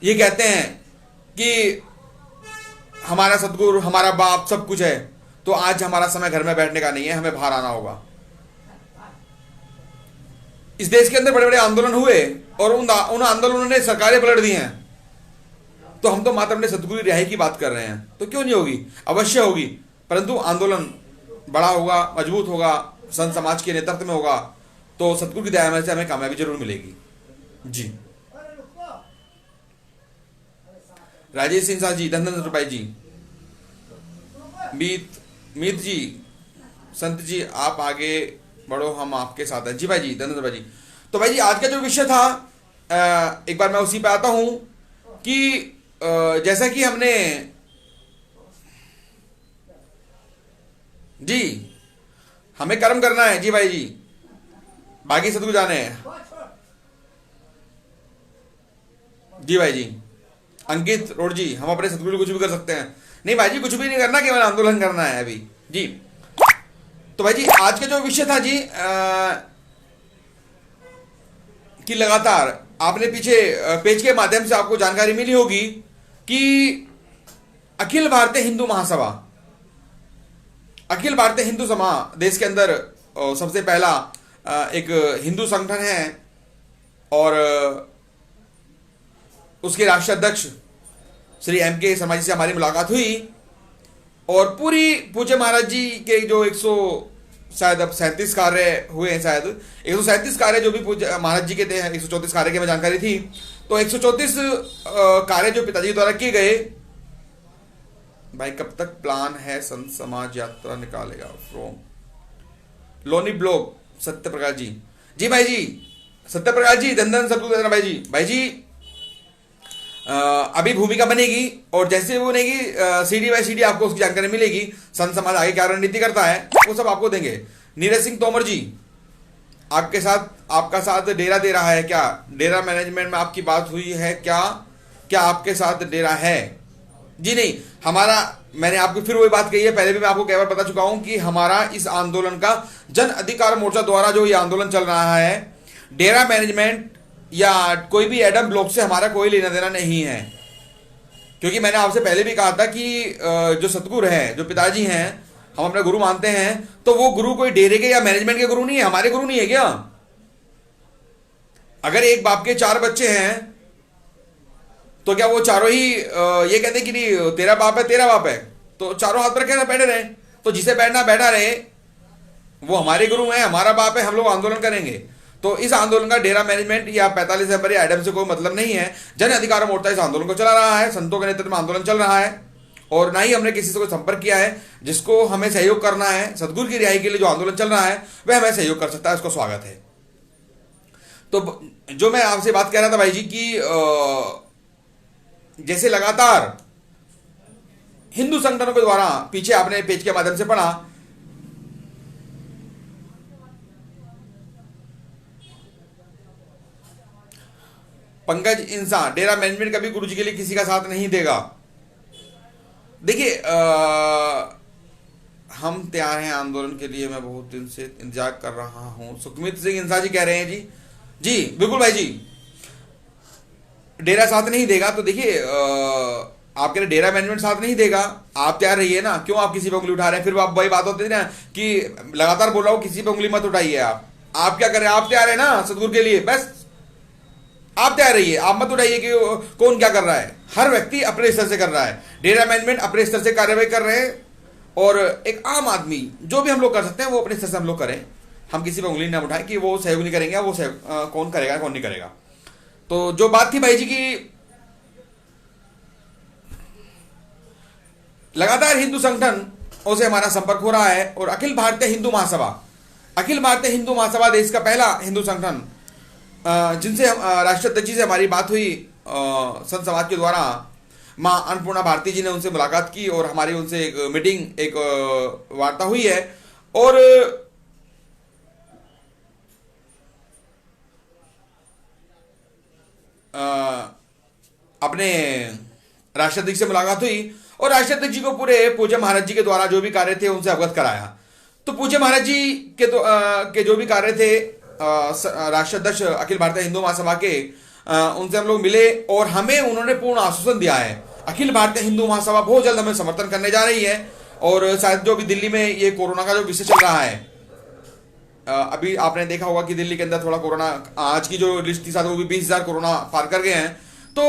ये कहते हैं कि हमारा सदगुरु, हमारा बाप सब कुछ है, तो आज हमारा समय घर में बैठने का नहीं है, हमें बाहर आना होगा। इस देश के अंदर बड़े बड़े आंदोलन हुए और उन आंदोलनों ने सरकारें पलट दी हैं, तो हम तो मात्र अपने सदगुरु रिहाई की बात कर रहे हैं। तो क्यों नहीं होगी? अवश्य होगी, परंतु आंदोलन बड़ा होगा, मजबूत होगा, संत समाज के नेतृत्व में होगा, तो सदगुरु की दया से हमें कामयाबी जरूर मिलेगी। जी। राजेश सिंह जी, 10 रुपए जी। मीत जी, संत जी आप आगे बढ़ो, हम आपके साथ हैं। जी भाई जी, 10 रुपए जी। तो भाई जी आज का जो विषय था, एक बार मैं उसी पे आता हूं कि जैसा कि हमने जी, हमें कर्म करना है। जी भाई जी, बाकी सदगुरु जाने हैं। जी भाई जी। अंकित रोड जी, हम अपने सदगुरु कुछ भी कर सकते हैं। नहीं भाई जी, कुछ भी नहीं करना, केवल आंदोलन करना है अभी। जी। तो भाई जी आज का जो विषय था जी कि लगातार आपने पीछे पेज के माध्यम से आपको जानकारी मिली होगी कि अखिल भारतीय हिंदू महासभा, अखिल भारतीय हिंदू सभा देश के अंदर सबसे पहला एक हिंदू संगठन है और उसके राष्ट्रीय अध्यक्ष श्री M.K. शर्मा जी से हमारी मुलाकात हुई और पूरी पूज्य महाराज जी के जो 100 शायद अब 37 कार्य हुए हैं, शायद 137 कार्य जो भी पूज्य महाराज जी के थे, 134 कार्य की हमें जानकारी थी, तो 134 कार्य जो पिताजी द्वारा किए गए। भाई कब तक प्लान है संत समाज यात्रा निकालेगा फ्रॉम लोनी ब्लॉक सत्य प्रकाश जी। जी भाई जी, सत्य प्रकाश जी, धन सब कुछ भाई जी। भाई जी अभी भूमिका बनेगी और जैसे वो बनेगी सीडी बाय सीडी आपको उसकी जानकारी मिलेगी। संत समाज आगे क्या रणनीति करता है वो सब आपको देंगे। नीरज सिंह तोमर जी आपके साथ, आपका साथ डेरा दे रहा है क्या? डेरा मैनेजमेंट में आपकी बात हुई है क्या? क्या आपके साथ डेरा है? जी नहीं, हमारा, मैंने आपको फिर वही बात कही है, पहले भी मैं आपको कई बार बता चुका हूं कि हमारा इस आंदोलन का जन अधिकार मोर्चा द्वारा जो ये आंदोलन चल रहा है, डेरा मैनेजमेंट या कोई भी एडम ब्लॉक से हमारा कोई लेना देना नहीं है। क्योंकि मैंने आपसे पहले भी कहा था कि जो सतगुरु हैं, जो पिताजी हैं, हम अपने गुरु मानते हैं, तो वो गुरु कोई डेरे के या मैनेजमेंट के गुरु नहीं है, हमारे गुरु नहीं है क्या? अगर एक बाप के 4 बच्चे हैं तो क्या वो चारों ही ये कहते कि नहीं तेरा बाप है तेरा बाप है, तो चारों हाथ पर रखे ना बैठे रहे? तो जिसे बैठना बैठा रहे, वो हमारे गुरु हैं, हमारा बाप है, हम लोग आंदोलन करेंगे। तो इस आंदोलन का डेरा मैनेजमेंट या 45 नंबर या एडम से कोई मतलब नहीं है। जन अधिकार मोर्चा इस आंदोलन को चला रहा है, संतों के नेतृत्व में आंदोलन चल रहा है और ना ही हमने किसी से कोई संपर्क किया है। जिसको हमें सहयोग करना है सदगुरु की रिहाई के लिए जो आंदोलन चल रहा है वह हमें सहयोग कर सकता है, उसका स्वागत है। तो जो मैं आपसे बात कह रहा था भाई जी कि जैसे लगातार हिंदू संगठनों के द्वारा, पीछे आपने पेज के माध्यम से पढ़ा, पंकज इंसान डेरा मैनेजमेंट कभी गुरुजी के लिए किसी का साथ नहीं देगा। देखिए हम तैयार हैं आंदोलन के लिए, मैं बहुत दिन से इंतजार कर रहा हूं। सुखमित सिंह इंसान जी कह रहे हैं जी। जी बिल्कुल भाई जी, डेरा साथ नहीं देगा। तो देखिए आप कह रहे डेरा मैनेजमेंट साथ नहीं देगा, आप तैयार रहिए ना, क्यों आप किसी पे उंगली उठा रहे हैं? फिर आप वही बात होती है ना कि लगातार बोल रहा हूं किसी पे उंगली मत उठाइए। आप क्या कर रहे हैं? आप तैयार है ना सदगुरु के लिए, बस आप तैयार रहिए, आप मत उठाइए कि कौन क्या कर रहा है। हर व्यक्ति अपने स्तर से कर रहा है, डेरा मैनेजमेंट अपने स्तर से कार्यवाही कर रहे हैं और एक आम आदमी जो भी हम लोग कर सकते हैं वो अपने स्तर से हम लोग करें। हम किसी पर उंगली ना उठाएं कि वो सहयोग नहीं करेंगे, वो कौन करेगा कौन नहीं करेगा। तो जो बात थी भाई जी की लगातार हिंदू संगठन से हमारा संपर्क हो रहा है और अखिल भारतीय हिंदू महासभा, अखिल भारतीय हिंदू महासभा देश का पहला हिंदू संगठन, जिनसे राष्ट्रीय अध्यक्ष जी से हमारी बात हुई संत समाज के द्वारा, मां अन्नपूर्णा भारती जी ने उनसे मुलाकात की और हमारी उनसे एक मीटिंग, एक वार्ता हुई है। और अपने राष्ट्रीय अध्यक्ष से मुलाकात हुई और राष्ट्रीय अध्यक्ष जी को पूरे पूज्य महाराज जी के द्वारा जो भी कार्य थे उनसे अवगत कराया। तो पूज्य महाराज जी के जो भी कार्य थे, राष्ट्रीय अध्यक्ष अखिल भारतीय हिंदू महासभा के, उनसे हम लोग मिले और हमें उन्होंने पूर्ण आश्वासन दिया है अखिल भारतीय हिंदू महासभा बहुत जल्द हमें समर्थन करने जा रही है। और शायद जो भी दिल्ली में ये कोरोना का जो विषय चल रहा है, अभी आपने देखा होगा कि दिल्ली के अंदर थोड़ा कोरोना, आज की जो लिस्ट थी साथ वो भी 20,000 कोरोना पार कर गए हैं। तो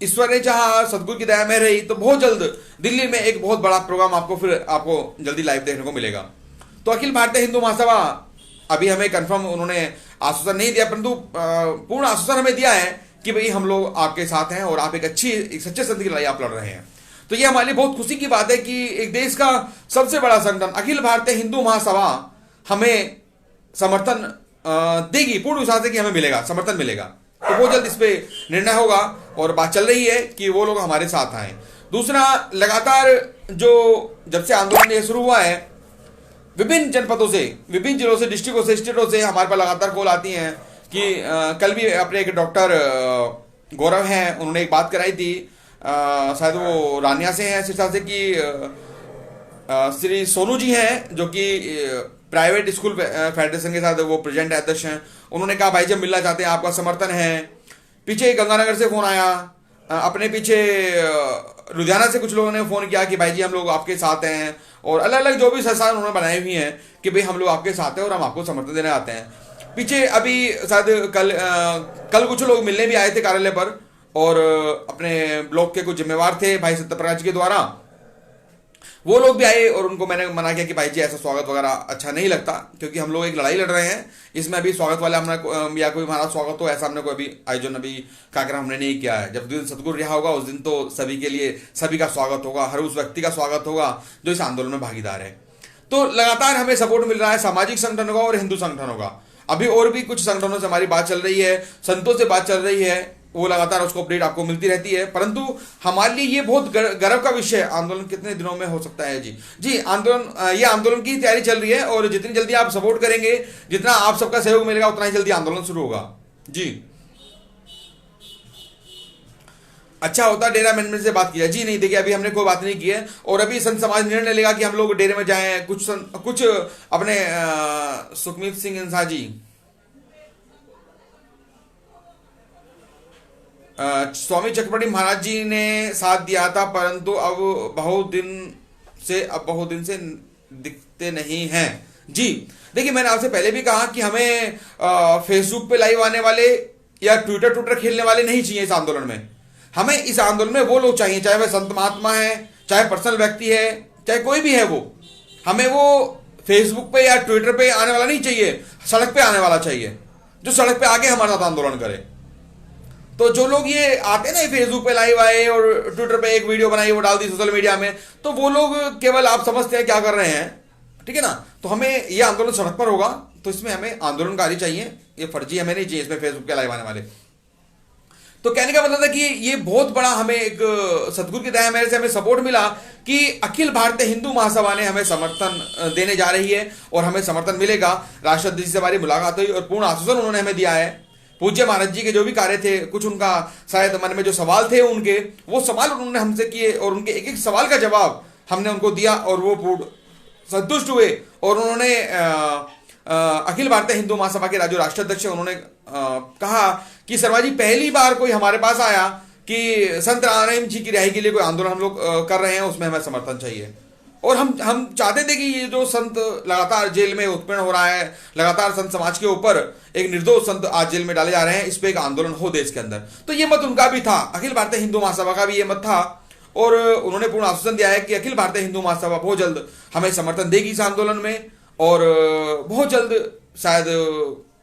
ईश्वर ने चाहा, सदगुरु की दया में रही तो बहुत जल्द दिल्ली में एक बहुत बड़ा प्रोग्राम आपको जल्दी लाइव देखने को मिलेगा। तो अखिल भारतीय हिंदू महासभा, अभी हमें कंफर्म उन्होंने आश्वासन नहीं दिया, परंतु पूर्ण आश्वासन हमें दिया है कि भाई हम लोग आपके साथ हैं और आप एक सच्चे संत की लड़ाई आप लड़ रहे हैं। तो ये हमारे लिए बहुत खुशी की बात है कि एक देश का सबसे बड़ा संगठन अखिल भारतीय हिंदू महासभा हमें समर्थन देगी, पूर्ण विश्वास है कि हमें मिलेगा, समर्थन मिलेगा। तो बहुत जल्द इस पे निर्णय होगा और बात चल रही है कि वो लोग हमारे साथ आए। दूसरा, लगातार जो जब से आंदोलन ये शुरू हुआ है, विभिन्न जनपदों से, विभिन्न जिलों से, डिस्ट्रिक्टों से, स्टेटों से हमारे पास लगातार कॉल आती हैं कि कल भी अपने एक डॉक्टर गौरव हैं, उन्होंने एक बात कराई थी, शायद वो रानिया से हैं, सिरसा से, कि श्री सोनू जी हैं जो कि प्राइवेट स्कूल फेडरेशन के साथ वो प्रेजेंट अध्यक्ष हैं। उन्होंने कहा भाई जब मिलना चाहते हैं आपका समर्थन है। पीछे गंगानगर से फोन आया, अपने पीछे लुधियाना से कुछ लोगों ने फोन किया कि भाई जी हम लोग आपके साथ हैं, और अलग अलग जो भी संस्थान उन्होंने बनाई हुई हैं कि भाई हम लोग आपके साथ हैं और हम आपको समर्थन देने आते हैं। पीछे अभी शायद कल कुछ लोग मिलने भी आए थे कार्यालय पर, और अपने ब्लॉक के कुछ जिम्मेवार थे भाई सत्यप्रकाश जी के द्वारा, वो लोग भी आए और उनको मैंने मना किया कि भाई जी ऐसा स्वागत वगैरह अच्छा नहीं लगता, क्योंकि हम लोग एक लड़ाई लड़ रहे हैं। इसमें अभी स्वागत वाले हमने या कोई हमारा स्वागत हो ऐसा हमने कोई अभी आयोजन अभी कार्यक्रम हमने नहीं किया है। जब दिन सदगुरु रिहा होगा उस दिन तो सभी के लिए सभी का स्वागत होगा, हर उस व्यक्ति का स्वागत होगा जो इस आंदोलन में भागीदार है। तो लगातार हमें सपोर्ट मिल रहा है सामाजिक संगठनों का और हिंदू संगठनों का। अभी और भी कुछ संगठनों से हमारी बात चल रही है, संतों से बात चल रही है, वो लगातार उसको अपडेट आपको मिलती रहती है। परंतु हमारे लिए ये बहुत गर्व का विषय है। आंदोलन कितने दिनों में हो सकता है जी ये आंदोलन की तैयारी चल रही है, और जितनी जल्दी आप सपोर्ट करेंगे, जितना आप सबका सहयोग मिलेगा, उतना ही जल्दी आंदोलन शुरू होगा जी। अच्छा होता डेरा मैनेजमेंट से बात किया जी, नहीं देखिए अभी हमने कोई बात नहीं की है, और अभी संत समाज निर्णय लेगा कि हम लोग डेरे में जाएं। कुछ अपने सुखमीत सिंह इंसा जी, स्वामी चक्रवर्ती महाराज जी ने साथ दिया था, परंतु अब बहुत दिन से दिखते नहीं हैं जी। देखिए मैंने आपसे पहले भी कहा कि हमें फेसबुक पे लाइव आने वाले या ट्विटर खेलने वाले नहीं चाहिए इस आंदोलन में। हमें इस आंदोलन में वो लोग चाहिए, चाहे वह संत महात्मा है, चाहे पर्सनल व्यक्ति है, चाहे कोई भी है, वो हमें वो फेसबुक पे या ट्विटर पे आने वाला नहीं चाहिए, सड़क पे आने वाला चाहिए, जो सड़क पे आके हमारे साथ आंदोलन करे। तो जो लोग ये आते ना फेसबुक पे लाइव आए और ट्विटर पे एक वीडियो बनाई वो डाल दी सोशल मीडिया में, तो वो लोग केवल आप समझते हैं क्या कर रहे हैं, ठीक है ना। तो हमें ये आंदोलन सड़क पर होगा, तो इसमें हमें आंदोलनकारी चाहिए, ये फर्जी हमें नहीं चाहिए इसमें फेसबुक पे लाइव आने वाले। तो कहने का मतलब है कि ये बहुत बड़ा हमें एक सदगुरु की दया मेरे से हमें सपोर्ट मिला कि अखिल भारतीय हिंदू महासभा ने हमें समर्थन देने जा रही है, और हमें समर्थन मिलेगा। राष्ट्रपति जी से हमारी मुलाकात हुई और पूर्ण आश्वासन उन्होंने हमें दिया है। पूज्य महाराज जी के जो भी कार्य थे, कुछ उनका शायद मन में जो सवाल थे उनके, वो सवाल उन्होंने हमसे किए, और उनके एक एक सवाल का जवाब हमने उनको दिया, और वो पूर्ण संतुष्ट हुए। और उन्होंने अखिल भारतीय हिंदू महासभा के राज्य राष्ट्राध्यक्ष उन्होंने कहा कि शर्मा जी पहली बार कोई हमारे पास आया कि संत रामानंद जी की रिहाई के लिए कोई आंदोलन हम लोग कर रहे हैं, उसमें हमें समर्थन चाहिए। और हम चाहते थे कि ये जो संत लगातार जेल में उत्पन्न हो रहा है, लगातार संत समाज के ऊपर एक निर्दोष संत आज जेल में डाले जा रहे हैं, इस पे एक आंदोलन हो देश के अंदर। तो ये मत उनका भी था, अखिल भारतीय हिंदू महासभा का भी ये मत था, और उन्होंने पूर्ण आश्वासन दिया है कि अखिल भारतीय हिंदू महासभा बहुत जल्द हमें समर्थन देगी इस आंदोलन में। और बहुत जल्द, शायद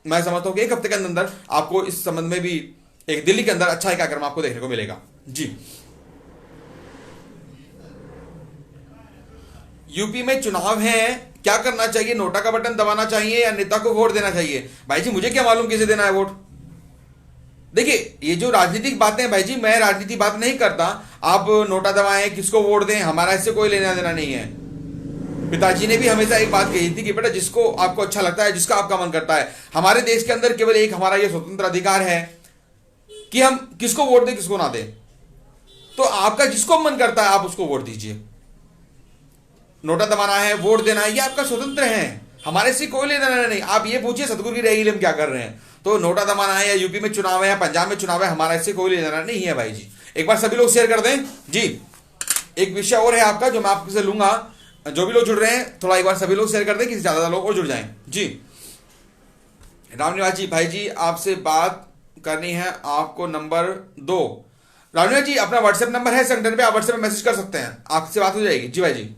मैं समझता हूँ कि एक हफ्ते के अंदर आपको इस संबंध में भी एक दिल्ली के अंदर अच्छा एक कार्यक्रम आपको देखने को मिलेगा जी। यूपी में चुनाव है, क्या करना चाहिए? नोटा का बटन दबाना चाहिए या नेता को वोट देना चाहिए? भाई जी मुझे क्या मालूम किसे देना है वोट। देखिए ये जो राजनीतिक बातें हैं भाई जी, मैं राजनीति बात नहीं करता। आप नोटा दबाएं, किसको वोट दें, हमारा इससे कोई लेना देना नहीं है। पिताजी ने भी हमेशा एक बात कही थी कि बेटा जिसको आपको अच्छा लगता है, जिसका आपका मन करता है, हमारे देश के अंदर केवल एक हमारा ये स्वतंत्र अधिकार है कि हम किसको वोट दें किसको ना दें। तो आपका जिसको मन करता है आप उसको वोट दीजिए। नोटा दबाना है, वोट देना है, ये आपका स्वतंत्र है, हमारे से कोई लेना देना नहीं। आप ये पूछिए सदगुरु की रही हम क्या कर रहे हैं। तो नोटा दबाना है या यूपी में चुनाव है या पंजाब में चुनाव है, हमारा इससे कोई लेना देना नहीं है भाई जी। एक बार सभी लोग शेयर कर दें जी। एक विषय और है आपका जो मैं आपसे लूंगा, जो भी लोग जुड़ रहे हैं थोड़ा एक बार सभी लोग शेयर कर दें कि ज्यादा लोग और जुड़ जाएं जी। रामनिवास जी, भाई जी आपसे बात करनी है, आपको नंबर 2। रामनिवास जी अपना व्हाट्सएप नंबर है संगठन पे, आप व्हाट्सएप में मैसेज कर सकते हैं, आपसे बात हो जाएगी जी भाई जी।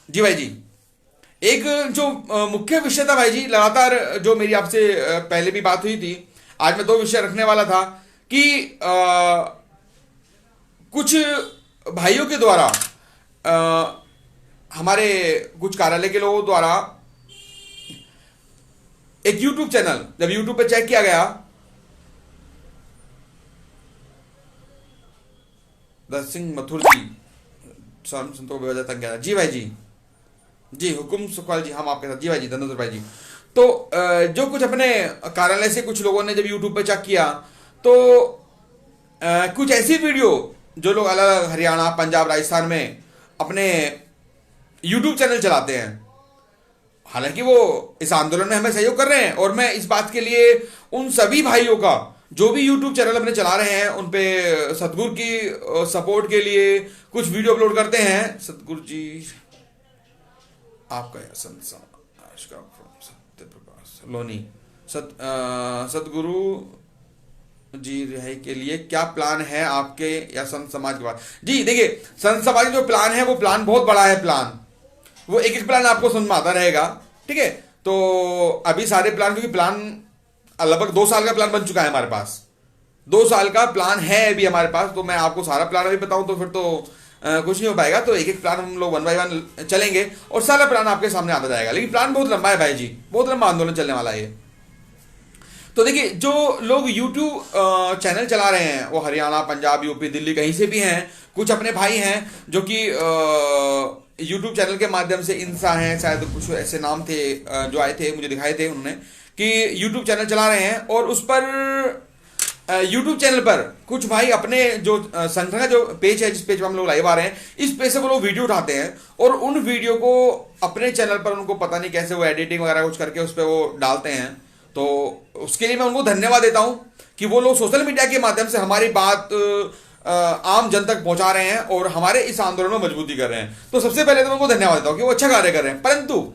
जी भाई जी एक जो मुख्य विषय था भाई जी, लगातार जो मेरी आपसे पहले भी बात हुई थी, आज मैं 2 विषय रखने वाला था कि कुछ भाइयों के द्वारा हमारे कुछ कार्यालय के लोगों द्वारा एक YouTube चैनल जब YouTube पे चेक किया गया, दत्त सिंह मथुर जी संतों बेवजह तंग किया। जी भाई जी हुकुम सुखपाल जी, हम आपके साथ जी भाई जी, धनंजय भाई जी। तो जो कुछ अपने कार्यालय से कुछ लोगों ने जब YouTube पे चेक किया तो कुछ ऐसी वीडियो जो लोग अलग हरियाणा पंजाब राजस्थान में अपने YouTube चैनल चलाते हैं। हालांकि वो इस आंदोलन में हमें सहयोग कर रहे हैं, और मैं इस बात के लिए उन सभी भाइयों का जो भी YouTube चैनल अपने चला रहे हैं उन पे सतगुरु की सपोर्ट के लिए कुछ वीडियो अपलोड करते हैं। सतगुरु जी आपका सत्य प्रकाश लोनी सतगुरु जी रिहाई के लिए क्या प्लान है आपके या संत समाज के बाद? जी देखिए, संत समाज का जो प्लान है वो प्लान बहुत बड़ा है। प्लान वो एक एक प्लान आपको समझ में आता रहेगा, ठीक है। तो अभी सारे प्लान, क्योंकि प्लान लगभग 2 साल का प्लान बन चुका है हमारे पास, 2 साल का प्लान है अभी हमारे पास। तो मैं आपको सारा प्लान अभी बताऊं तो फिर तो कुछ नहीं हो पाएगा। तो एक एक प्लान हम लोग 1 बाय 1 चलेंगे और सारा प्लान आपके सामने आता जाएगा। लेकिन प्लान बहुत लंबा है भाई जी, बहुत लंबा आंदोलन चलने वाला है। तो देखिए, जो लोग YouTube चैनल चला रहे हैं वो हरियाणा, पंजाब, यूपी, दिल्ली कहीं से भी हैं। कुछ अपने भाई हैं जो कि YouTube चैनल के माध्यम से इंसा हैं, शायद कुछ ऐसे नाम थे जो आए थे, मुझे दिखाए थे उन्होंने कि YouTube चैनल चला रहे हैं। और उस पर YouTube चैनल पर कुछ भाई अपने जो संगठन का जो पेज है, जिस पेज पर हम लोग लाइव आ रहे हैं, इस पेज से वो लोग वीडियो उठाते हैं और उन वीडियो को अपने चैनल पर उनको पता नहीं कैसे वो एडिटिंग वगैरह कुछ करके उस पर वो डालते हैं। तो उसके लिए मैं उनको धन्यवाद देता हूं कि वो लोग सोशल मीडिया के माध्यम से हमारी बात आम जन तक पहुंचा रहे हैं और हमारे इस आंदोलन में मजबूती कर रहे हैं। तो सबसे पहले तो मैं उनको धन्यवाद देता हूं कि वो अच्छा कार्य कर रहे हैं। परंतु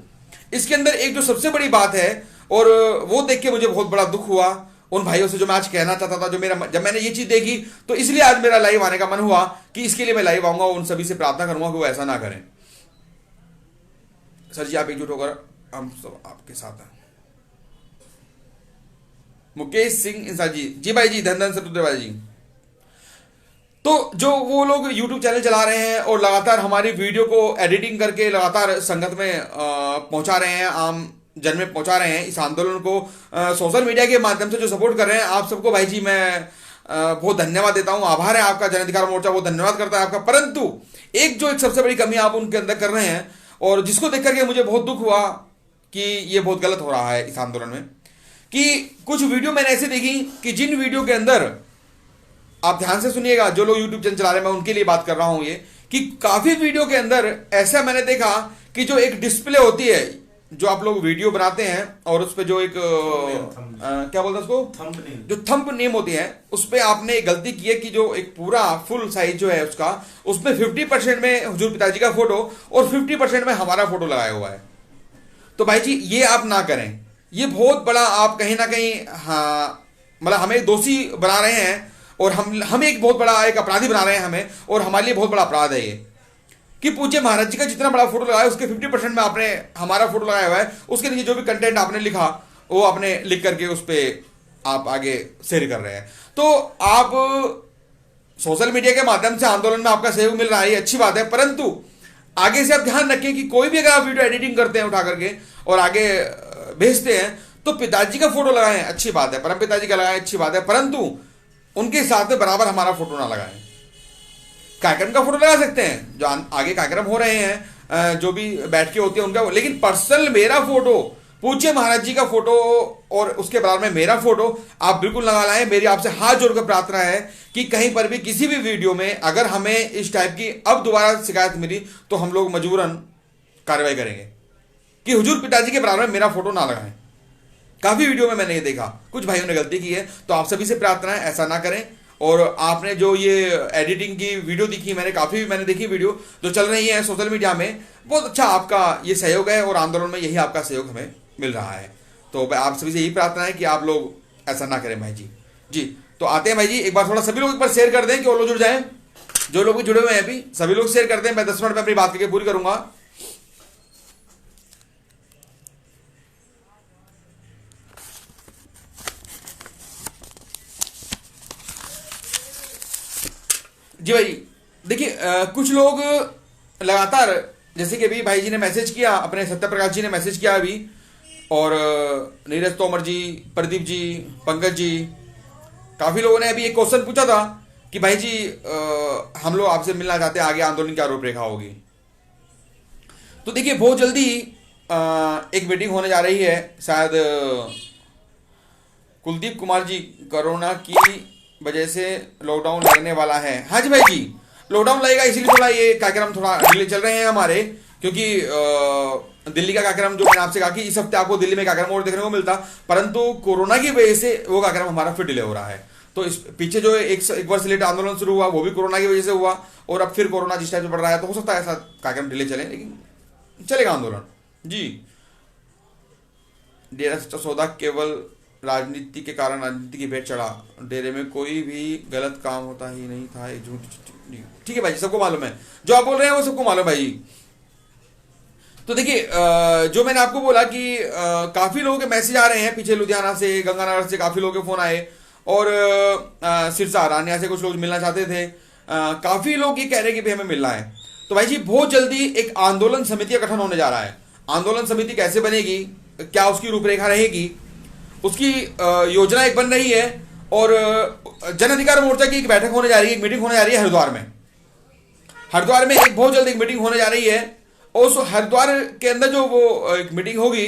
इसके अंदर एक जो सबसे बड़ी बात है, और वो देख के मुझे बहुत बड़ा दुख हुआ उन भाइयों से, जो मैं आज कहना चाहता था, जो मेरा जब मैंने ये चीज देखी तो इसलिए आज मेरा लाइव आने का मन हुआ कि इसके लिए मैं लाइव आऊंगा। उन सभी से प्रार्थना करूंगा कि वो ऐसा ना करें। सर जी आप एकजुट होकर, हम सब आपके साथ हैं। मुकेश सिंह इंसा जी भाई जी, धन धन सतुद्र भाई जी। तो जो वो लोग YouTube चैनल चला रहे हैं और लगातार हमारी वीडियो को एडिटिंग करके लगातार संगत में पहुंचा रहे हैं, आम जन में पहुंचा रहे हैं, इस आंदोलन को सोशल मीडिया के माध्यम से जो सपोर्ट कर रहे हैं, आप सबको भाई जी मैं बहुत धन्यवाद देता हूं। आभार है आपका, जन अधिकार मोर्चा बहुत धन्यवाद करता है आपका। परंतु एक सबसे बड़ी कमी आप उनके अंदर कर रहे हैं, और जिसको देख करके मुझे बहुत दुख हुआ कि ये बहुत गलत हो रहा है इस आंदोलन में, कि कुछ वीडियो मैंने ऐसे देखी कि जिन वीडियो के अंदर, आप ध्यान से सुनिएगा, जो लोग YouTube चैनल चला रहे हैं, मैं उनके लिए बात कर रहा हूं ये, कि काफी वीडियो के अंदर ऐसा मैंने देखा कि जो एक डिस्प्ले होती है, जो आप लोग वीडियो बनाते हैं और उस पर जो एक क्या बोलते हैं उसको, जो थंब नेम होती है, उस पर आपने एक गलती की है कि जो एक पूरा फुल साइज जो है उसका, उसमें 50% में हुजूर पिताजी का फोटो और 50% में हमारा फोटो लगाया हुआ है। तो भाई जी ये आप ना करें, ये बहुत बड़ा आप कहीं ना कहीं, हाँ मतलब हमें दोषी बना रहे हैं और हम एक बहुत बड़ा एक अपराधी बना रहे हैं हमें, और हमारे लिए बहुत बड़ा अपराध है ये कि पूज्य महाराज जी का जितना बड़ा फोटो लगाया उसके 50% में आपने हमारा फोटो लगाया हुआ है। उसके नीचे जो भी कंटेंट आपने लिखा वो आपने लिख करके उस पर आप आगे शेयर कर रहे हैं। तो आप सोशल मीडिया के माध्यम से आंदोलन में आपका सहयोग मिल रहा है, ये अच्छी बात है। परंतु आगे से आप ध्यान रखें कि कोई भी अगर आप वीडियो एडिटिंग करते हैं उठा करके और आगे भेजते हैं तो पिताजी का फोटो लगाएं, अच्छी बात है, परम पिताजी का लगाएं, अच्छी बात है, परंतु उनके साथ में बराबर हमारा फोटो ना लगाएं। कार्यक्रम का फोटो लगा सकते हैं, जो आगे कार्यक्रम हो रहे हैं, जो भी बैठ के होते हैं उनका, लेकिन पर्सनल मेरा फोटो, पूज्य महाराज जी का फोटो और उसके बराबर में मेरा फोटो आप बिल्कुल लगा लाएं। मेरी आपसे हाथ जोड़कर प्रार्थना है कि कहीं पर भी किसी भी वीडियो में अगर हमें इस टाइप की अब दोबारा शिकायत मिली तो हम लोग मजबूरन कार्रवाई करेंगे कि हुजूर पिताजी के बराबर में मेरा फोटो ना लगाएं। काफी वीडियो में मैंने ये देखा, कुछ भाइयों ने गलती की है, तो आप सभी से प्रार्थना है ऐसा ना करें। और आपने जो ये एडिटिंग की वीडियो दिखी, मैंने देखी वीडियो जो चल रही है सोशल मीडिया में, बहुत अच्छा आपका ये सहयोग है और आंदोलन में यही आपका सहयोग हमें मिल रहा है। तो आप सभी से यही प्रार्थना है कि आप लोग ऐसा ना करें भाई जी। जी तो आते हैं भाई जी, एक बार थोड़ा सभी लोग एक बार शेयर कर दें कि और लोग जुड़ जाएं, जो लोग भी जुड़े हुए हैं अभी सभी लोग शेयर कर दें। मैं 10 मिनट में अपनी बात करके पूरी करूंगा। जी भाई देखिए, कुछ लोग लगातार, जैसे कि अभी भाई जी ने मैसेज किया, अपने सत्य प्रकाश जी ने मैसेज किया अभी, और नीरज तोमर जी, प्रदीप जी, पंकज जी, काफी लोगों ने अभी एक क्वेश्चन पूछा था कि भाई जी हम लोग आपसे मिलना चाहते हैं, आगे आंदोलन की रूपरेखा होगी। तो देखिए बहुत जल्दी एक मीटिंग होने जा रही है, शायद कुलदीप कुमार जी, कोरोना की वजह से लॉकडाउन लगने वाला है। हाँ जी भाई जी, लॉकडाउन लगेगा, इसीलिए थोड़ा ये कार्यक्रम थोड़ा डिले चल रहे हैं हमारे, क्योंकि दिल्ली का कार्यक्रम जो मैंने आपसे कहा कि इस हफ्ते आपको दिल्ली में कार्यक्रम और देखने को मिलता, परंतु कोरोना की वजह से वो कार्यक्रम हमारा फिर डिले हो रहा है। तो इस पीछे जो एक वर्ष लेट आंदोलन शुरू हुआ वो भी कोरोना की वजह से हुआ, और अब फिर कोरोना जिस टाइप से बढ़ रहा है तो हो सकता है ऐसा कार्यक्रम डिले चले, लेकिन चलेगा आंदोलन। जी, डेरा सच्चा सौदा केवल राजनीति के कारण राजनीति की भेंट चढ़ा, डेरे में कोई भी गलत काम होता ही नहीं था, ये झूठ। ठीक है भाई जी, सबको मालूम है, जो आप बोल रहे हैं वो सबको मालूम है भाई। तो देखिए, जो मैंने आपको बोला कि काफी लोगों के मैसेज आ रहे हैं, पीछे लुधियाना से, गंगानगर से काफी लोगों के फोन आए, और सिरसा रानिया से कुछ लोग मिलना चाहते थे। काफी लोग ये कह रहे हैं कि भाई हमें मिलना है। तो भाई जी बहुत जल्दी एक आंदोलन समिति का गठन होने जा रहा है। आंदोलन समिति कैसे बनेगी, क्या उसकी रूपरेखा रहेगी, उसकी योजना एक बन रही है, और जन अधिकार मोर्चा की एक बैठक होने जा रही है, एक मीटिंग होने जा रही है हरिद्वार में। हरिद्वार में एक बहुत जल्द एक मीटिंग होने जा रही है, और उस हरिद्वार के अंदर जो वो एक मीटिंग होगी,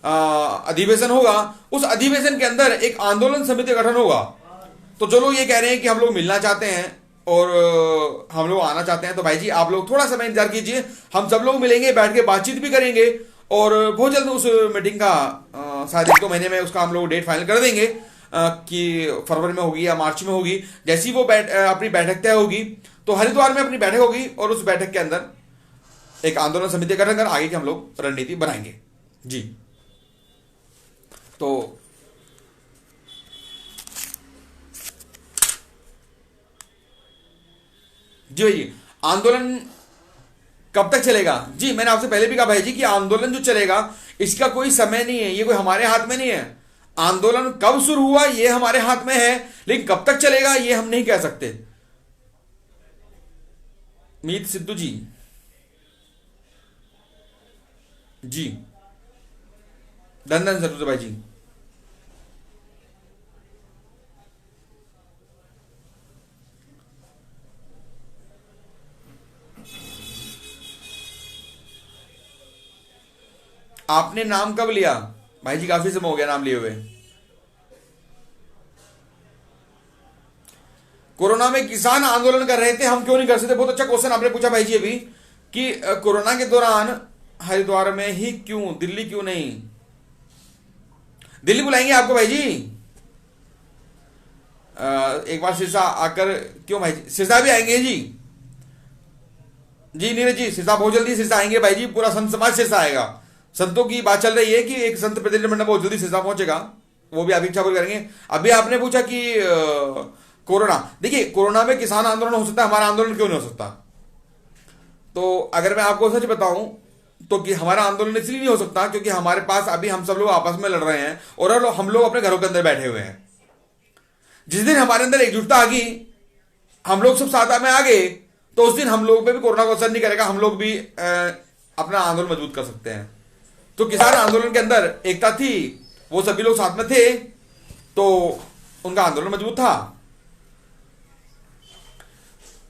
अधिवेशन होगा, उस अधिवेशन के अंदर एक आंदोलन समिति का गठन होगा। तो जो लोग ये कह रहे हैं कि हम लोग मिलना चाहते हैं और हम लोग आना चाहते हैं, तो भाई जी आप लोग थोड़ा समय इंतजार कीजिए, हम सब लोग मिलेंगे, बैठ के बातचीत भी करेंगे, और बहुत जल्द उस मीटिंग का शायद 1-2 महीने में उसका हम लोग डेट फाइनल कर देंगे कि फरवरी में होगी या मार्च में होगी। जैसी वो अपनी बैठक तय होगी तो हरिद्वार में अपनी बैठक होगी, और उस बैठक के अंदर एक आंदोलन समिति का गठन कर आगे की हम लोग रणनीति बनाएंगे। जी, तो जी भाई जी, आंदोलन कब तक चलेगा? जी मैंने आपसे पहले भी कहा भाई जी कि आंदोलन जो चलेगा इसका कोई समय नहीं है, ये कोई हमारे हाथ में नहीं है। आंदोलन कब शुरू हुआ ये हमारे हाथ में है, लेकिन कब तक चलेगा ये हम नहीं कह सकते। मीत सिद्धू जी, जी धन धन सर भाई जी। आपने नाम कब लिया? भाई जी काफी समय हो गया नाम लिए हुए। कोरोना में किसान आंदोलन कर रहे थे, हम क्यों नहीं कर सकते? बहुत अच्छा क्वेश्चन आपने पूछा भाई जी अभी कि कोरोना के दौरान हरिद्वार में ही क्यों, दिल्ली क्यों नहीं? दिल्ली बुलाएंगे आपको भाई जी, एक बार सिरसा आकर। क्यों भाई जी, सिरसा भी आएंगे जी। जी नीरज जी, सिरसा बहुत जल्दी सिरसा आएंगे भाई जी, पूरा संत समाज सिरसा आएगा। संतों की बात चल रही है कि एक संत प्रतिनिधिमंडल बहुत जल्दी सिरसा पहुंचेगा, वो भी आप इच्छा पूरी करेंगे। अभी आपने पूछा कि कोरोना, देखिए कोरोना में किसान आंदोलन हो सकता है, हमारा आंदोलन क्यों नहीं हो सकता? तो अगर मैं आपको सच बताऊं तो कि हमारा आंदोलन इसलिए नहीं हो सकता क्योंकि हमारे पास अभी हम सब लोग आपस में लड़ रहे हैं, और हम लोग अपने घरों के अंदर बैठे हुए हैं। जिस दिन हमारे अंदर एकजुटता आ गई, हम लोग सब साथ में आ गए, तो उस दिन हम लोग पे भी कोरोना को असर नहीं करेगा, हम लोग भी अपना आंदोलन मजबूत कर सकते हैं। तो किसान आंदोलन के अंदर एकता थी, वो सभी लोग साथ में थे, तो उनका आंदोलन मजबूत था।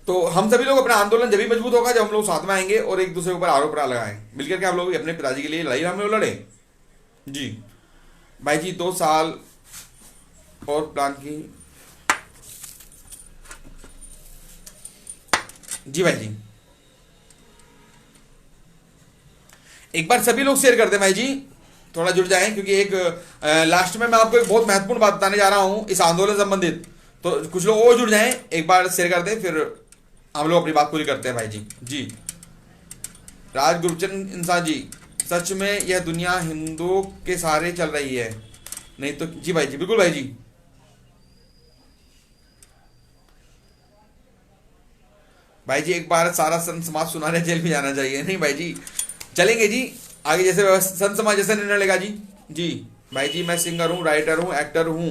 तो हम सभी लोग अपना आंदोलन जब भी मजबूत होगा जब हम लोग साथ में आएंगे और एक दूसरे के ऊपर आरोप लगाएंगे, मिलकर के हम लोग अपने पिताजी के लिए लड़ाई हम लोग लड़े। जी भाई जी 2 साल और प्लान की। जी भाई जी एक बार सभी लोग शेयर कर दें भाई जी, थोड़ा जुड़ जाएं, क्योंकि एक लास्ट में मैं आपको एक बहुत महत्वपूर्ण बात बताने जा रहा हूं इस आंदोलन संबंधित। तो कुछ लोग और जुड़ जाएं, एक बार शेयर कर दें, फिर हम लोग अपनी बात पूरी करते हैं भाई जी। जी राज गुरचंद इंसान जी, सच में यह दुनिया हिंदुओं के सहारे चल रही है, नहीं तो? जी भाई जी बिल्कुल भाई जी। भाई जी एक बार सारा संत समाज सुनाने जेल भी जाना चाहिए। नहीं भाई जी चलेंगे जी, आगे जैसे संत समाज जैसे निर्णय लेगा जी। जी भाई जी मैं सिंगर हूँ, राइटर हूँ, एक्टर हूँ,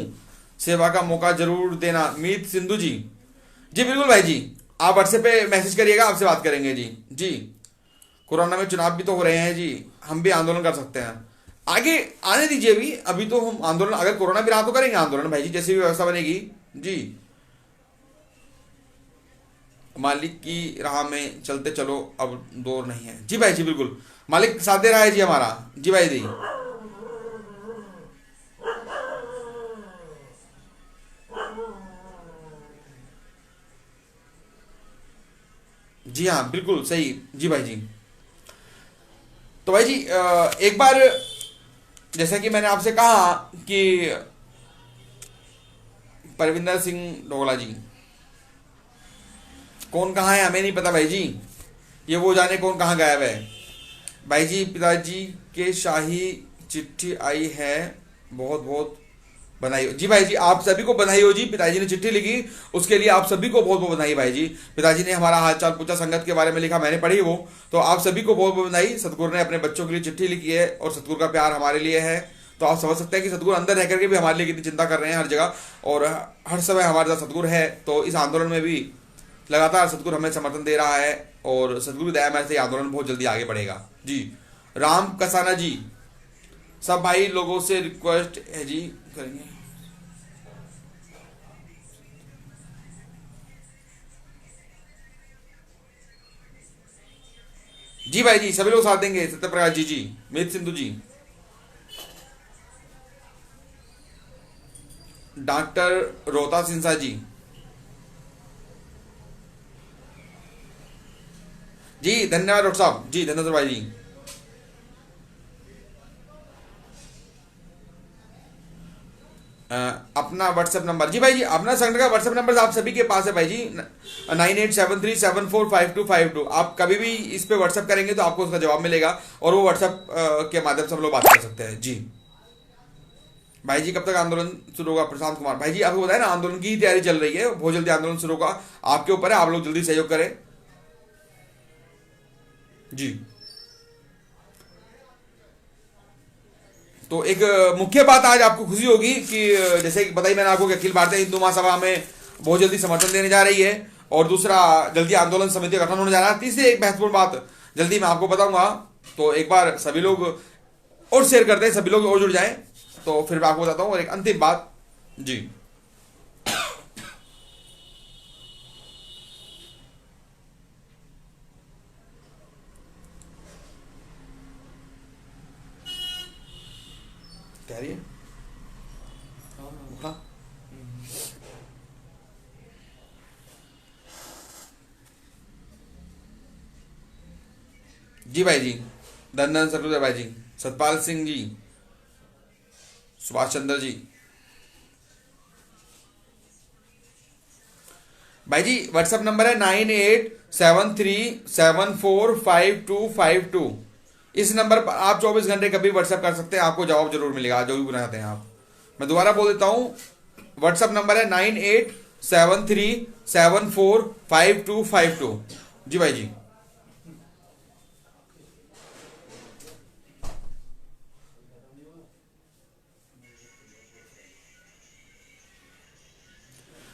सेवा का मौका जरूर देना। मीत सिंधु जी, जी बिल्कुल भाई जी, आप व्हाट्सएप पे मैसेज करिएगा, आपसे बात करेंगे जी। जी कोरोना में चुनाव भी तो हो रहे हैं जी, हम भी आंदोलन कर सकते हैं, आगे आने दीजिए अभी तो हम आंदोलन, अगर कोरोना भी रहा तो करेंगे आंदोलन भाई जी, जैसी भी व्यवस्था बनेगी। जी मालिक की राह में चलते चलो, अब दौर नहीं है। जी भाई जी बिल्कुल, मालिक साथ दे रहा है जी हमारा। जी भाई जी जी हाँ, बिल्कुल सही जी भाई जी। तो भाई जी एक बार जैसा कि मैंने आपसे कहा कि परविंदर सिंह ढोगला जी कौन कहाँ है हमें नहीं पता भाई जी, ये वो जाने कौन कहाँ गायब है। भाई जी पिताजी के शाही चिट्ठी आई है, बहुत बहुत बधाई हो जी भाई जी, आप सभी को बधाई हो जी। पिताजी ने चिट्ठी लिखी, उसके लिए आप सभी को बहुत बहुत बधाई भाई जी। पिताजी ने हमारा हालचाल पूछा, संगत के बारे में लिखा, मैंने पढ़ी वो, तो आप सभी को बहुत बहुत बधाई। सतगुरु ने अपने बच्चों के लिए चिट्ठी लिखी है और सतगुरु का प्यार हमारे लिए है, तो आप समझ सकते हैं कि सतगुरु अंदर रह करके भी हमारे लिए कितनी चिंता कर रहे हैं हर जगह, और हर समय हमारे साथ सतगुरु है। तो इस आंदोलन में भी लगातार सतगुरु हमें समर्थन दे रहा है, और सतगुरु दया में से आंदोलन बहुत जल्दी आगे बढ़ेगा जी। राम कसाना जी, सब भाई लोगों से रिक्वेस्ट है जी, करेंगे जी भाई जी, सभी लोग साथ देंगे। सत्य प्रकाश जी, मेघ सिंधु जी, डॉक्टर रोहता सिंसा जी धन्यवाद डॉक्टर साहब जी, धन्यवाद भाई जी। अपना व्हाट्सएप नंबर जी भाई जी, अपना संगठन का व्हाट्सएप नंबर आप सभी के पास है भाई जी, 9873745252। आप कभी भी इस पे व्हाट्सएप करेंगे तो आपको उसका जवाब मिलेगा, और वो व्हाट्सएप के माध्यम से हम लोग बात कर सकते हैं जी। भाई जी कब तक आंदोलन शुरू होगा? प्रशांत कुमार भाई जी, आपको बताया ना आंदोलन की तैयारी चल रही है, बहुत जल्दी आंदोलन शुरू होगा, आपके ऊपर है, आप लोग जल्दी सहयोग करें जी। तो एक मुख्य बात आज आपको खुशी होगी कि जैसे कि बताई मैंने आपको कि अखिल भारतीय हिंदू महासभा में बहुत जल्दी समर्थन देने जा रही है, और दूसरा जल्दी आंदोलन समिति का गठन होने जा रहा है। तीसरी एक महत्वपूर्ण बात जल्दी मैं आपको बताऊंगा, तो एक बार सभी लोग और शेयर करते हैं, सभी लोग और जुड़ जाएं, तो फिर मैं आपको बताता हूँ। और एक अंतिम बात जी, कह रही है हाँ। जी भाई जी, धन सरकुलर भाई जी, सतपाल सिंह जी, सुभाष चंद्र जी। भाई जी व्हाट्सएप नंबर है 9873745252। इस नंबर पर आप 24 घंटे कभी व्हाट्सएप कर सकते हैं, आपको जवाब जरूर मिलेगा जो भी बनाते हैं आप। मैं दोबारा बोल देता हूं, व्हाट्सएप नंबर है 9873745252। जी भाई जी।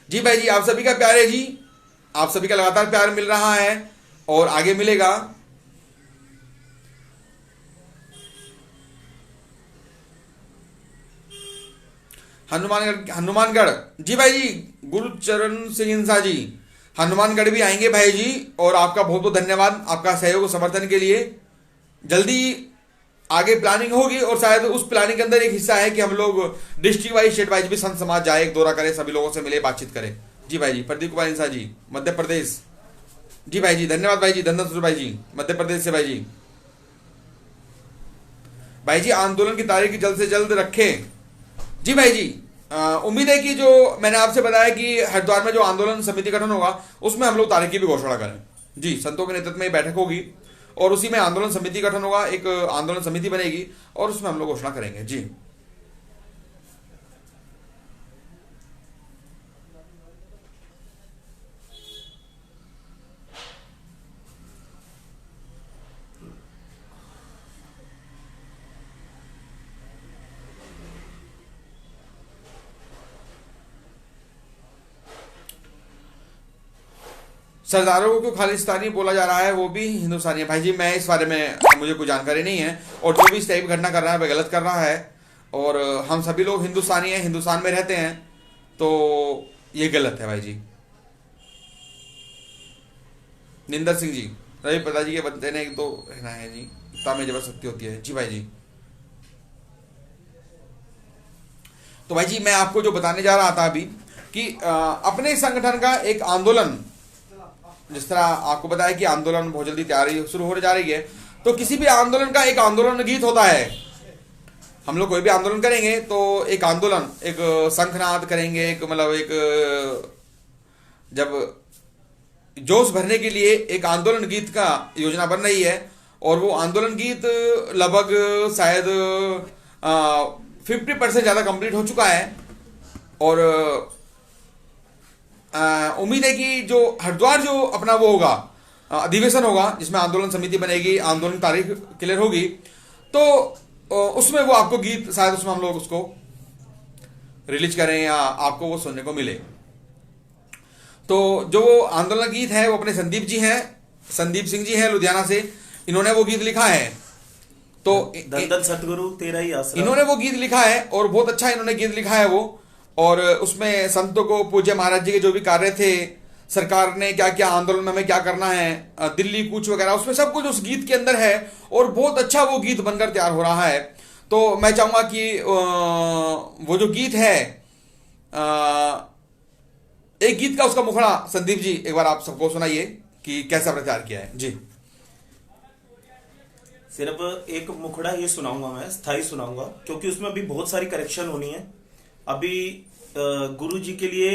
जी भाई जी, आप सभी का प्यार है जी, आप सभी का लगातार प्यार मिल रहा है और आगे मिलेगा। हनुमानगढ़ जी भाई जी, गुरुचरण सिंह इंसा जी, हनुमानगढ़ भी आएंगे भाई जी, और आपका बहुत बहुत धन्यवाद आपका सहयोग और समर्थन के लिए। जल्दी आगे प्लानिंग होगी, और शायद उस प्लानिंग के अंदर एक हिस्सा है कि हम लोग डिस्ट्रिक्ट वाइज स्टेट वाइज भी संत समाज जाए, एक दौरा करें, सभी लोगों से मिले, बातचीत करें। जी भाई जी, प्रदीप कुमार इंसा जी, मध्य प्रदेश। जी भाई जी, धन्यवाद भाई जी, धन्यवाद भाई जी, मध्य प्रदेश से भाई जी। भाई जी आंदोलन की तारीख जल्द से जल्द रखें। जी भाई जी, उम्मीद है कि जो मैंने आपसे बताया कि हरिद्वार में जो आंदोलन समिति गठन होगा उसमें हम लोग तारीख की भी घोषणा करें जी। संतों के नेतृत्व में एक बैठक होगी और उसी में आंदोलन समिति गठन होगा, एक आंदोलन समिति बनेगी और उसमें हम लोग घोषणा करेंगे जी। सरदारों को खालिस्तानी बोला जा रहा है, वो भी हिंदुस्तानी है। भाई जी मैं इस बारे में मुझे कोई जानकारी नहीं है, और जो भी इस टाइप घटना कर रहा है वह गलत कर रहा है, और हम सभी लोग हिंदुस्तानी हैं, हिंदुस्तान में रहते हैं, तो ये गलत है भाई जी। निंदर सिंह जी, रवि पिताजी के बंदे ने एक तो रहना है जी, इतना में जबरदस्ती होती है। जी भाई जी, तो भाई जी मैं आपको जो बताने जा रहा था अभी कि अपने संगठन का एक आंदोलन जिस तरह आपको बताया कि आंदोलन बहुत जल्दी तैयारी शुरू होने जा रही है, तो किसी भी आंदोलन का एक आंदोलन गीत होता है। हम लोग कोई भी आंदोलन करेंगे तो एक आंदोलन, एक शंखनाद करेंगे, एक मतलब एक जब जोश भरने के लिए एक आंदोलन गीत का योजना बन रही है, और वो आंदोलन गीत लगभग शायद 50% ज़्यादा कंप्लीट हो चुका है। और उम्मीद है कि जो हरिद्वार जो अपना वो होगा अधिवेशन होगा, जिसमें आंदोलन समिति बनेगी, आंदोलन तारीख क्लियर होगी, तो उसमें वो आपको गीत शायद उसमें हम लोग उसको रिलीज करें या आपको वो सुनने को मिले। तो जो आंदोलन गीत है वो अपने संदीप जी हैं, संदीप सिंह जी हैं लुधियाना से, इन्होंने वो गीत लिखा है। तो दंदन सतगुरु तेरा ही आसरा, इन्होंने वो गीत लिखा है और बहुत अच्छा इन्होंने गीत लिखा है वो। और उसमें संतों को, पूज्य महाराज जी के जो भी कार्य थे, सरकार ने क्या क्या आंदोलन में हमें क्या करना है, दिल्ली कूच वगैरह, उसमें सब कुछ उस गीत के अंदर है और बहुत अच्छा वो गीत बनकर तैयार हो रहा है। तो मैं चाहूंगा कि वो जो गीत है, एक गीत का उसका मुखड़ा संदीप जी एक बार आप सबको सुनाइए कि कैसा प्रचार किया है जी। सिर्फ एक मुखड़ा ये सुनाऊंगा, मैं स्थाई सुनाऊंगा क्योंकि उसमें भी बहुत सारी करेक्शन होनी है। अभी गुरु जी के लिए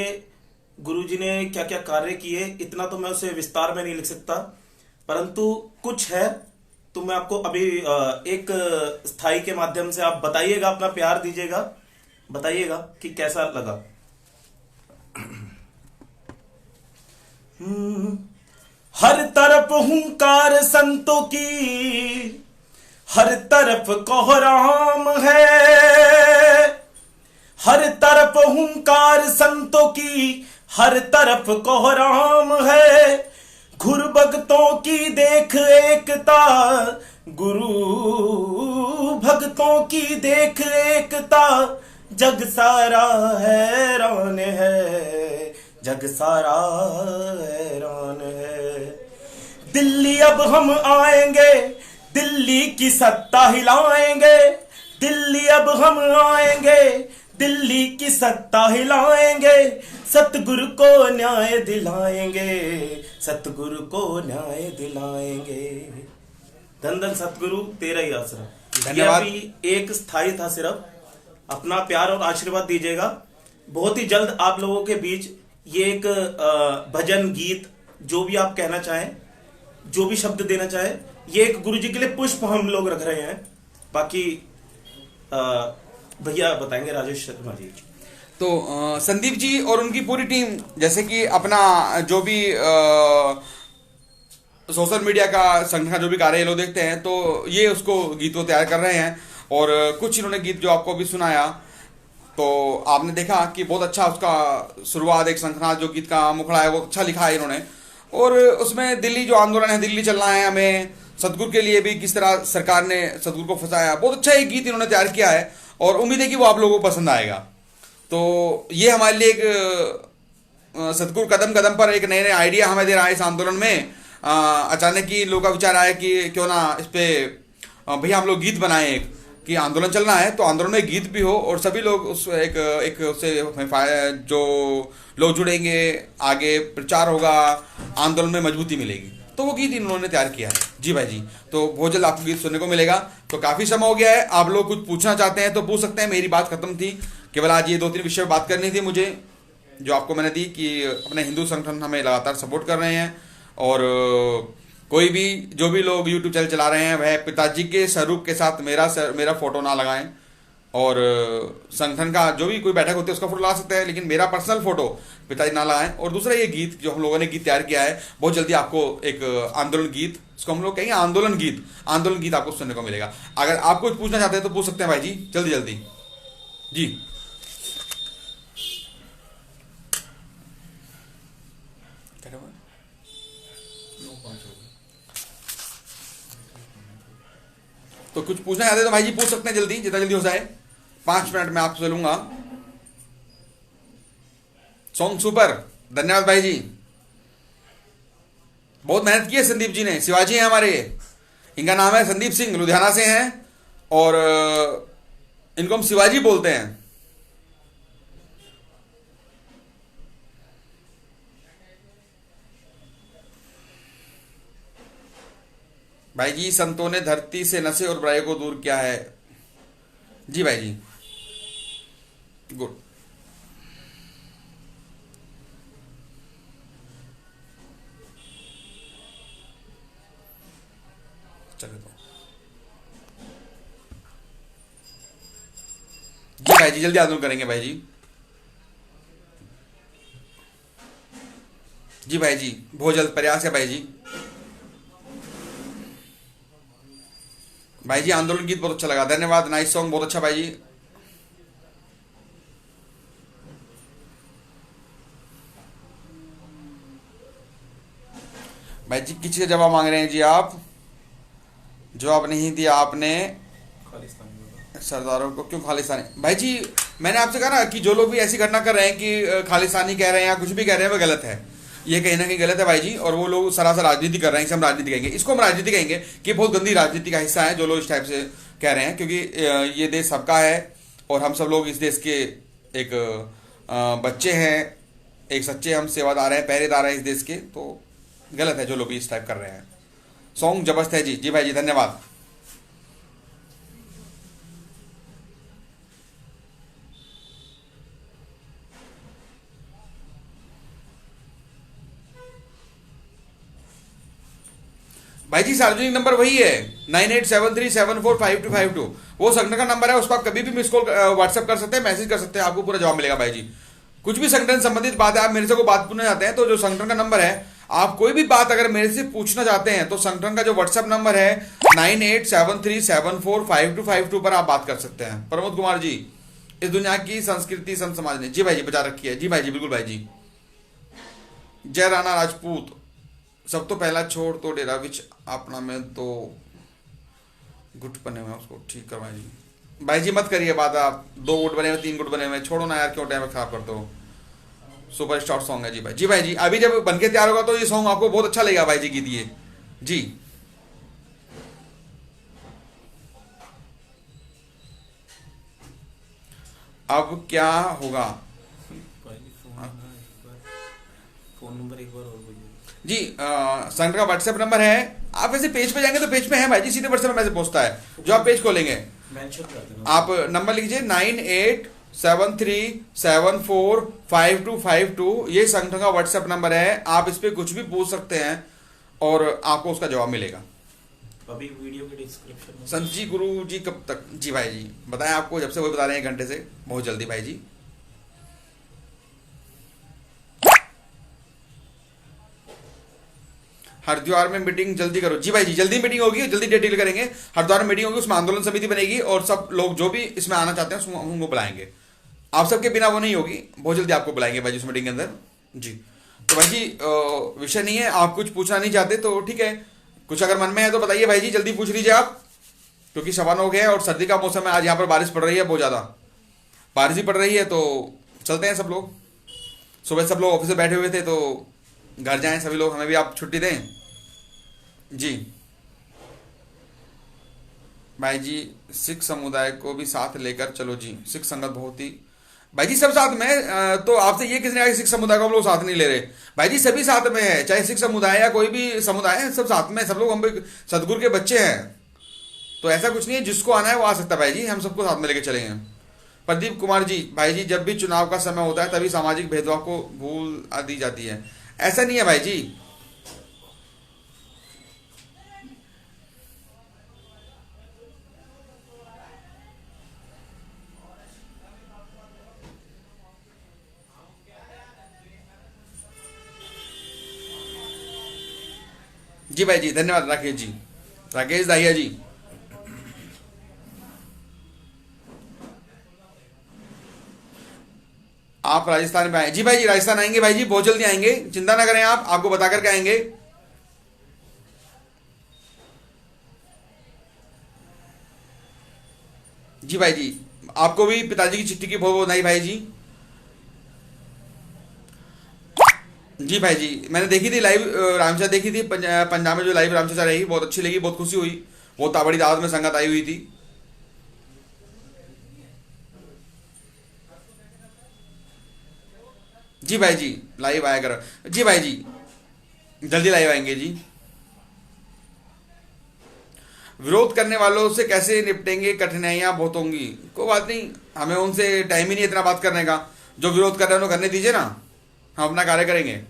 गुरु जी ने क्या क्या कार्य किए, इतना तो मैं उसे विस्तार में नहीं लिख सकता, परंतु कुछ है तो मैं आपको अभी एक स्थाई के माध्यम से आप बताइएगा, अपना प्यार दीजिएगा, बताइएगा कि कैसा लगा। हर तरफ हुंकार संतों की, हर तरफ कोहराम है, हर तरफ हुंकार संतों की, हर तरफ कोहराम है। घुर भक्तों की देख एकता, गुरु भक्तों की देख एकता, जग सारा हैरान है, जग सारा हैरान है। दिल्ली अब हम आएंगे, दिल्ली की सत्ता हिलाएंगे, दिल्ली अब हम आएंगे, दिल्ली की सत्ता हिलाएंगे, सतगुरु को न्याय दिलाएंगे, सतगुरु को न्याय दिलाएंगे। धन धन सतगुरु तेरा ही आसरा। धन्यवाद। ये अभी एक स्थाई था, सिर्फ अपना प्यार और आशीर्वाद दीजिएगा। बहुत ही जल्द आप लोगों के बीच ये एक भजन गीत, जो भी आप कहना चाहें, जो भी शब्द देना चाहे, ये एक गुरु जी के लिए पुष्प हम लोग रख रहे हैं। बाकी भैया बताएंगे, राजेश शर्मा जी। तो संदीप जी और उनकी पूरी टीम, जैसे कि अपना जो भी सोशल मीडिया का संगठन का जो भी कार्य ये लोग देखते हैं, तो ये उसको गीतों तैयार कर रहे हैं। और कुछ इन्होंने गीत जो आपको अभी सुनाया, तो आपने देखा कि बहुत अच्छा उसका शुरुआत, एक शंखनाद जो गीत का मुखड़ा है वो अच्छा लिखा है इन्होंने। और उसमें दिल्ली जो आंदोलन है, दिल्ली चलना है हमें, सतगुरु के लिए भी किस तरह सरकार ने सतगुरु को फंसाया, बहुत अच्छा एक गीत इन्होंने तैयार किया है और उम्मीद है कि वो आप लोगों को पसंद आएगा। तो ये हमारे लिए एक सतगुरु कदम कदम पर एक नए नए आइडिया हमें दे रहा है इस आंदोलन में। अचानक ही लोगों का विचार आया कि क्यों ना इस पे भैया हम लोग गीत बनाएं, एक कि आंदोलन चलना है तो आंदोलन में गीत भी हो और सभी लोग उस एक उससे जो लोग जुड़ेंगे, आगे प्रचार होगा, आंदोलन में मजबूती मिलेगी। तो वो गीत इन्होंने तैयार किया है जी भाई जी। तो बहुत जल्द आपको गीत सुनने को मिलेगा। तो काफ़ी समय हो गया है, आप लोग कुछ पूछना चाहते हैं तो पूछ सकते हैं। मेरी बात खत्म थी, केवल आज ये 2-3 विषय पर बात करनी थी मुझे, जो आपको मैंने दी कि अपने हिंदू संगठन हमें लगातार सपोर्ट कर रहे हैं। और कोई भी जो भी लोग यूट्यूब चैनल चला रहे हैं वह पिताजी के स्वरूप के साथ मेरा फोटो ना लगाएं। और संगठन का जो भी कोई बैठक होती है उसका फोटो लगा सकते हैं, लेकिन मेरा पर्सनल फोटो पिताजी ना लगाएं। और दूसरा ये गीत जो हम लोगों ने गीत तैयार किया है, बहुत जल्दी आपको एक आंदोलन गीत, इसको हम लोग कहेंगे आंदोलन गीत आपको सुनने को मिलेगा। अगर आप कुछ पूछना चाहते हैं तो पूछ सकते हैं भाई जी, जल्दी जल्दी जी। तो कुछ पूछना चाहते हैं तो भाई जी पूछ सकते हैं जल्दी, जितना जल्दी हो जाए। 5 मिनट में आपसे लूंगा। सॉन्ग सुपर, धन्यवाद भाई जी। बहुत मेहनत की है संदीप जी ने। शिवाजी हैं हमारे, इनका नाम है संदीप सिंह, लुधियाना से हैं और इनको हम शिवाजी बोलते हैं। भाई जी संतों ने धरती से नशे और बुराई को दूर किया है। जी भाई जी, गुड। चलो तो जी भाई जी, जल्दी आंदोलन करेंगे भाई जी। जी भाई जी, बहुत जल्द प्रयास है भाई जी। भाई जी आंदोलन गीत बहुत अच्छा लगा, धन्यवाद, नाइस सॉन्ग, बहुत अच्छा भाई जी। भाई जी किसी का जवाब मांग रहे हैं जी आप, जवाब नहीं दिया आपने। सरदारों को क्यों खालिस्तानी? भाई जी मैंने आपसे कहा ना कि जो लोग भी ऐसी घटना कर रहे हैं कि खालिस्तानी कह रहे हैं या कुछ भी कह रहे हैं वो गलत है, ये कहीं ना कहीं गलत है भाई जी। और वो लोग सरासर राजनीति कर रहे हैं, इसे हम राजनीति कहेंगे, इसको हम राजनीति कहेंगे कि बहुत गंदी राजनीति का हिस्सा है जो लोग इस टाइप से कह रहे हैं, क्योंकि ये देश सबका है और हम सब लोग इस देश के एक बच्चे हैं, एक सच्चे हम सेवादार हैं, पहरेदार हैं इस देश के। तो गलत है जो लोग इस टाइप कर रहे हैं। सॉन्ग जबरदस्त है जी। जी भाई जी धन्यवाद। भाई जी सार्वजनिक नंबर वही है 9873745252, वो संगठन का नंबर है, उस पर आप कभी भी मिस कॉल व्हाट्सएप कर सकते हैं, मैसेज कर सकते हैं, आपको पूरा जवाब मिलेगा भाई जी। कुछ भी संगठन संबंधित बात है, आप मेरे से कोई बात पूछना चाहते हैं तो जो संगठन का नंबर है, आप कोई भी बात अगर मेरे से पूछना चाहते हैं तो संगठन का जो व्हाट्सएप नंबर है 9873745252 पर आप बात कर सकते हैं। प्रमोद कुमार जी, इस दुनिया की संस्कृति संत समाज ने जी भाई जी बचा रखी है। जी भाई जी बिल्कुल भाई जी। जय राणा राजपूत, सब तो पहला छोड़ तो डेरा विच अपना में तो गुट बने हुए उसको ठीक करवाए जी। भाई जी मत करिए बात, आप 2 गुट बने हुए 3 गुट बने हुए, छोड़ो ना यार, क्यों टाइम खराब करते हो। सुपर स्टार सॉन्ग है जी भाई। जी भाई जी अभी जब बन के तैयार होगा तो ये सॉन्ग आपको बहुत अच्छा लगेगा भाई जी, गीत ये जी। अब क्या होगा? फोन नंबर एक बार और बोलिए जी। संगठन का व्हाट्सएप नंबर है, आप वैसे पेज पे जाएंगे तो पेज पे है भाई जी, सीधे व्हाट्सएप में मैसेज पहुंचता है जो आप पेज खोलेंगे। मेंशन कर देना। आप नंबर लिखिए 9873745252, ये संगठन का व्हाट्सएप नंबर है, आप इस पे कुछ भी पूछ सकते हैं और आपको उसका जवाब मिलेगा। अभी वीडियो के डिस्क्रिप्शन में संत जी गुरु जी कब तक? जी भाई जी बताएं, आपको जब से वही बता रहे हैं 1 घंटे से, बहुत जल्दी भाई जी। हरिद्वार में मीटिंग जल्दी करो। जी भाई जी जल्दी मीटिंग होगी, जल्दी डेट डील करेंगे। हरिद्वार में मीटिंग होगी, उसमें आंदोलन समिति बनेगी और सब लोग जो भी इसमें आना चाहते हैं उनको बुलाएंगे। आप सबके बिना वो नहीं होगी, बहुत जल्दी आपको बुलाएंगे भाई जी उस मीटिंग के अंदर जी। तो भाई जी विषय नहीं है, आप कुछ पूछना नहीं चाहते तो ठीक है, कुछ अगर मन में है तो बताइए भाई जी, जल्दी पूछ लीजिए आप, क्योंकि सवान हो गया और सर्दी का मौसम है, आज यहाँ पर बारिश पड़ रही है, बहुत ज़्यादा बारिश भी पड़ रही है। तो चलते हैं सब लोग, सुबह सब लोग ऑफिस में बैठे हुए थे तो घर जाएं सभी लोग, हमें भी आप छुट्टी दें जी। भाई जी सिख समुदाय को भी साथ लेकर चलो जी, सिख संगत बहुत ही भाई जी सब साथ में। तो आपसे ये किसने कहा सिख समुदाय को हम लोग साथ नहीं ले रहे? भाई जी सभी साथ में है, चाहे सिख समुदाय या कोई भी समुदाय है, सब साथ में, सब लोग हम सदगुरु के बच्चे हैं। तो ऐसा कुछ नहीं है, जिसको आना है वो आ सकता है भाई जी, हम सबको साथ में लेके चलेंगे। प्रदीप कुमार जी, भाई जी जब भी चुनाव का समय होता है तभी सामाजिक भेदभाव को भूल दी जाती है, ऐसा नहीं है भाई जी। जी भाई जी धन्यवाद राकेश जी, राकेश दाहिया जी। आप राजस्थान में आए? जी भाई जी राजस्थान आएंगे भाई जी, बहुत जल्दी आएंगे, चिंता ना करें आप, आपको बता करके आएंगे। जी भाई जी आपको भी पिताजी की चिट्ठी की बहुत बहुत बधाई भाई जी। जी भाई जी मैंने देखी थी लाइव रामचा, देखी थी पंजाब में जो लाइव रामचा रही, बहुत अच्छी लगी, बहुत खुशी हुई, बहुत ताबड़ी दावत में संगत आई हुई थी। जी भाई जी लाइव आया करो। जी भाई जी जल्दी लाइव आएंगे जी। विरोध करने वालों से कैसे निपटेंगे, कठिनाइयां बहुत होंगी। कोई बात नहीं, हमें उनसे टाइम ही नहीं इतना बात करने का। जो विरोध कर रहे हैं उन्हें करने दीजिए ना, हम अपना कार्य करेंगे।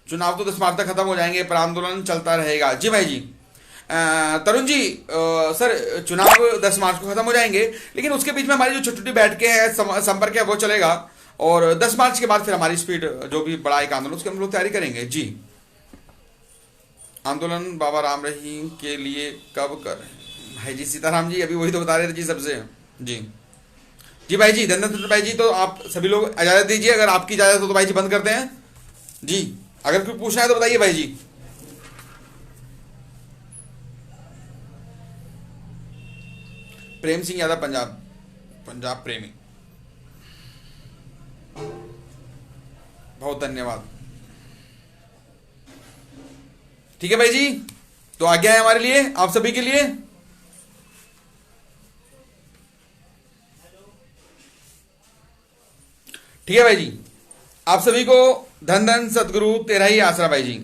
चुनाव तो 10 मार्च तक खत्म हो जाएंगे, पर आंदोलन चलता रहेगा। जी भाई जी। तरुण जी, सर चुनाव 10 मार्च को खत्म हो जाएंगे, लेकिन उसके बीच में हमारी जो छोटी छोटी बैठकें हैं, संपर्क है, वो चलेगा। और 10 मार्च के बाद फिर हमारी स्पीड जो भी बड़ा एक आंदोलन, उसकी हम लोग तैयारी करेंगे। जी। आंदोलन बाबा राम रहीम के लिए कब कर भाई जी? सीताराम जी अभी वही तो बता रहे थे जी सबसे। जी जी भाई जी, धन्यवाद भाई जी। तो आप सभी लोग इजाजत दीजिए, अगर आपकी इजाजत हो तो भाई जी बंद करते हैं जी। अगर कोई पूछना है तो बताइए भाई जी। प्रेम सिंह यादव, पंजाब प्रेमी, बहुत धन्यवाद। ठीक है भाई जी, तो आज्ञा है हमारे लिए, आप सभी के लिए। ठीक है भाई जी, आप सभी को धन धन सतगुरु तेरा ही आसरा भाई जी।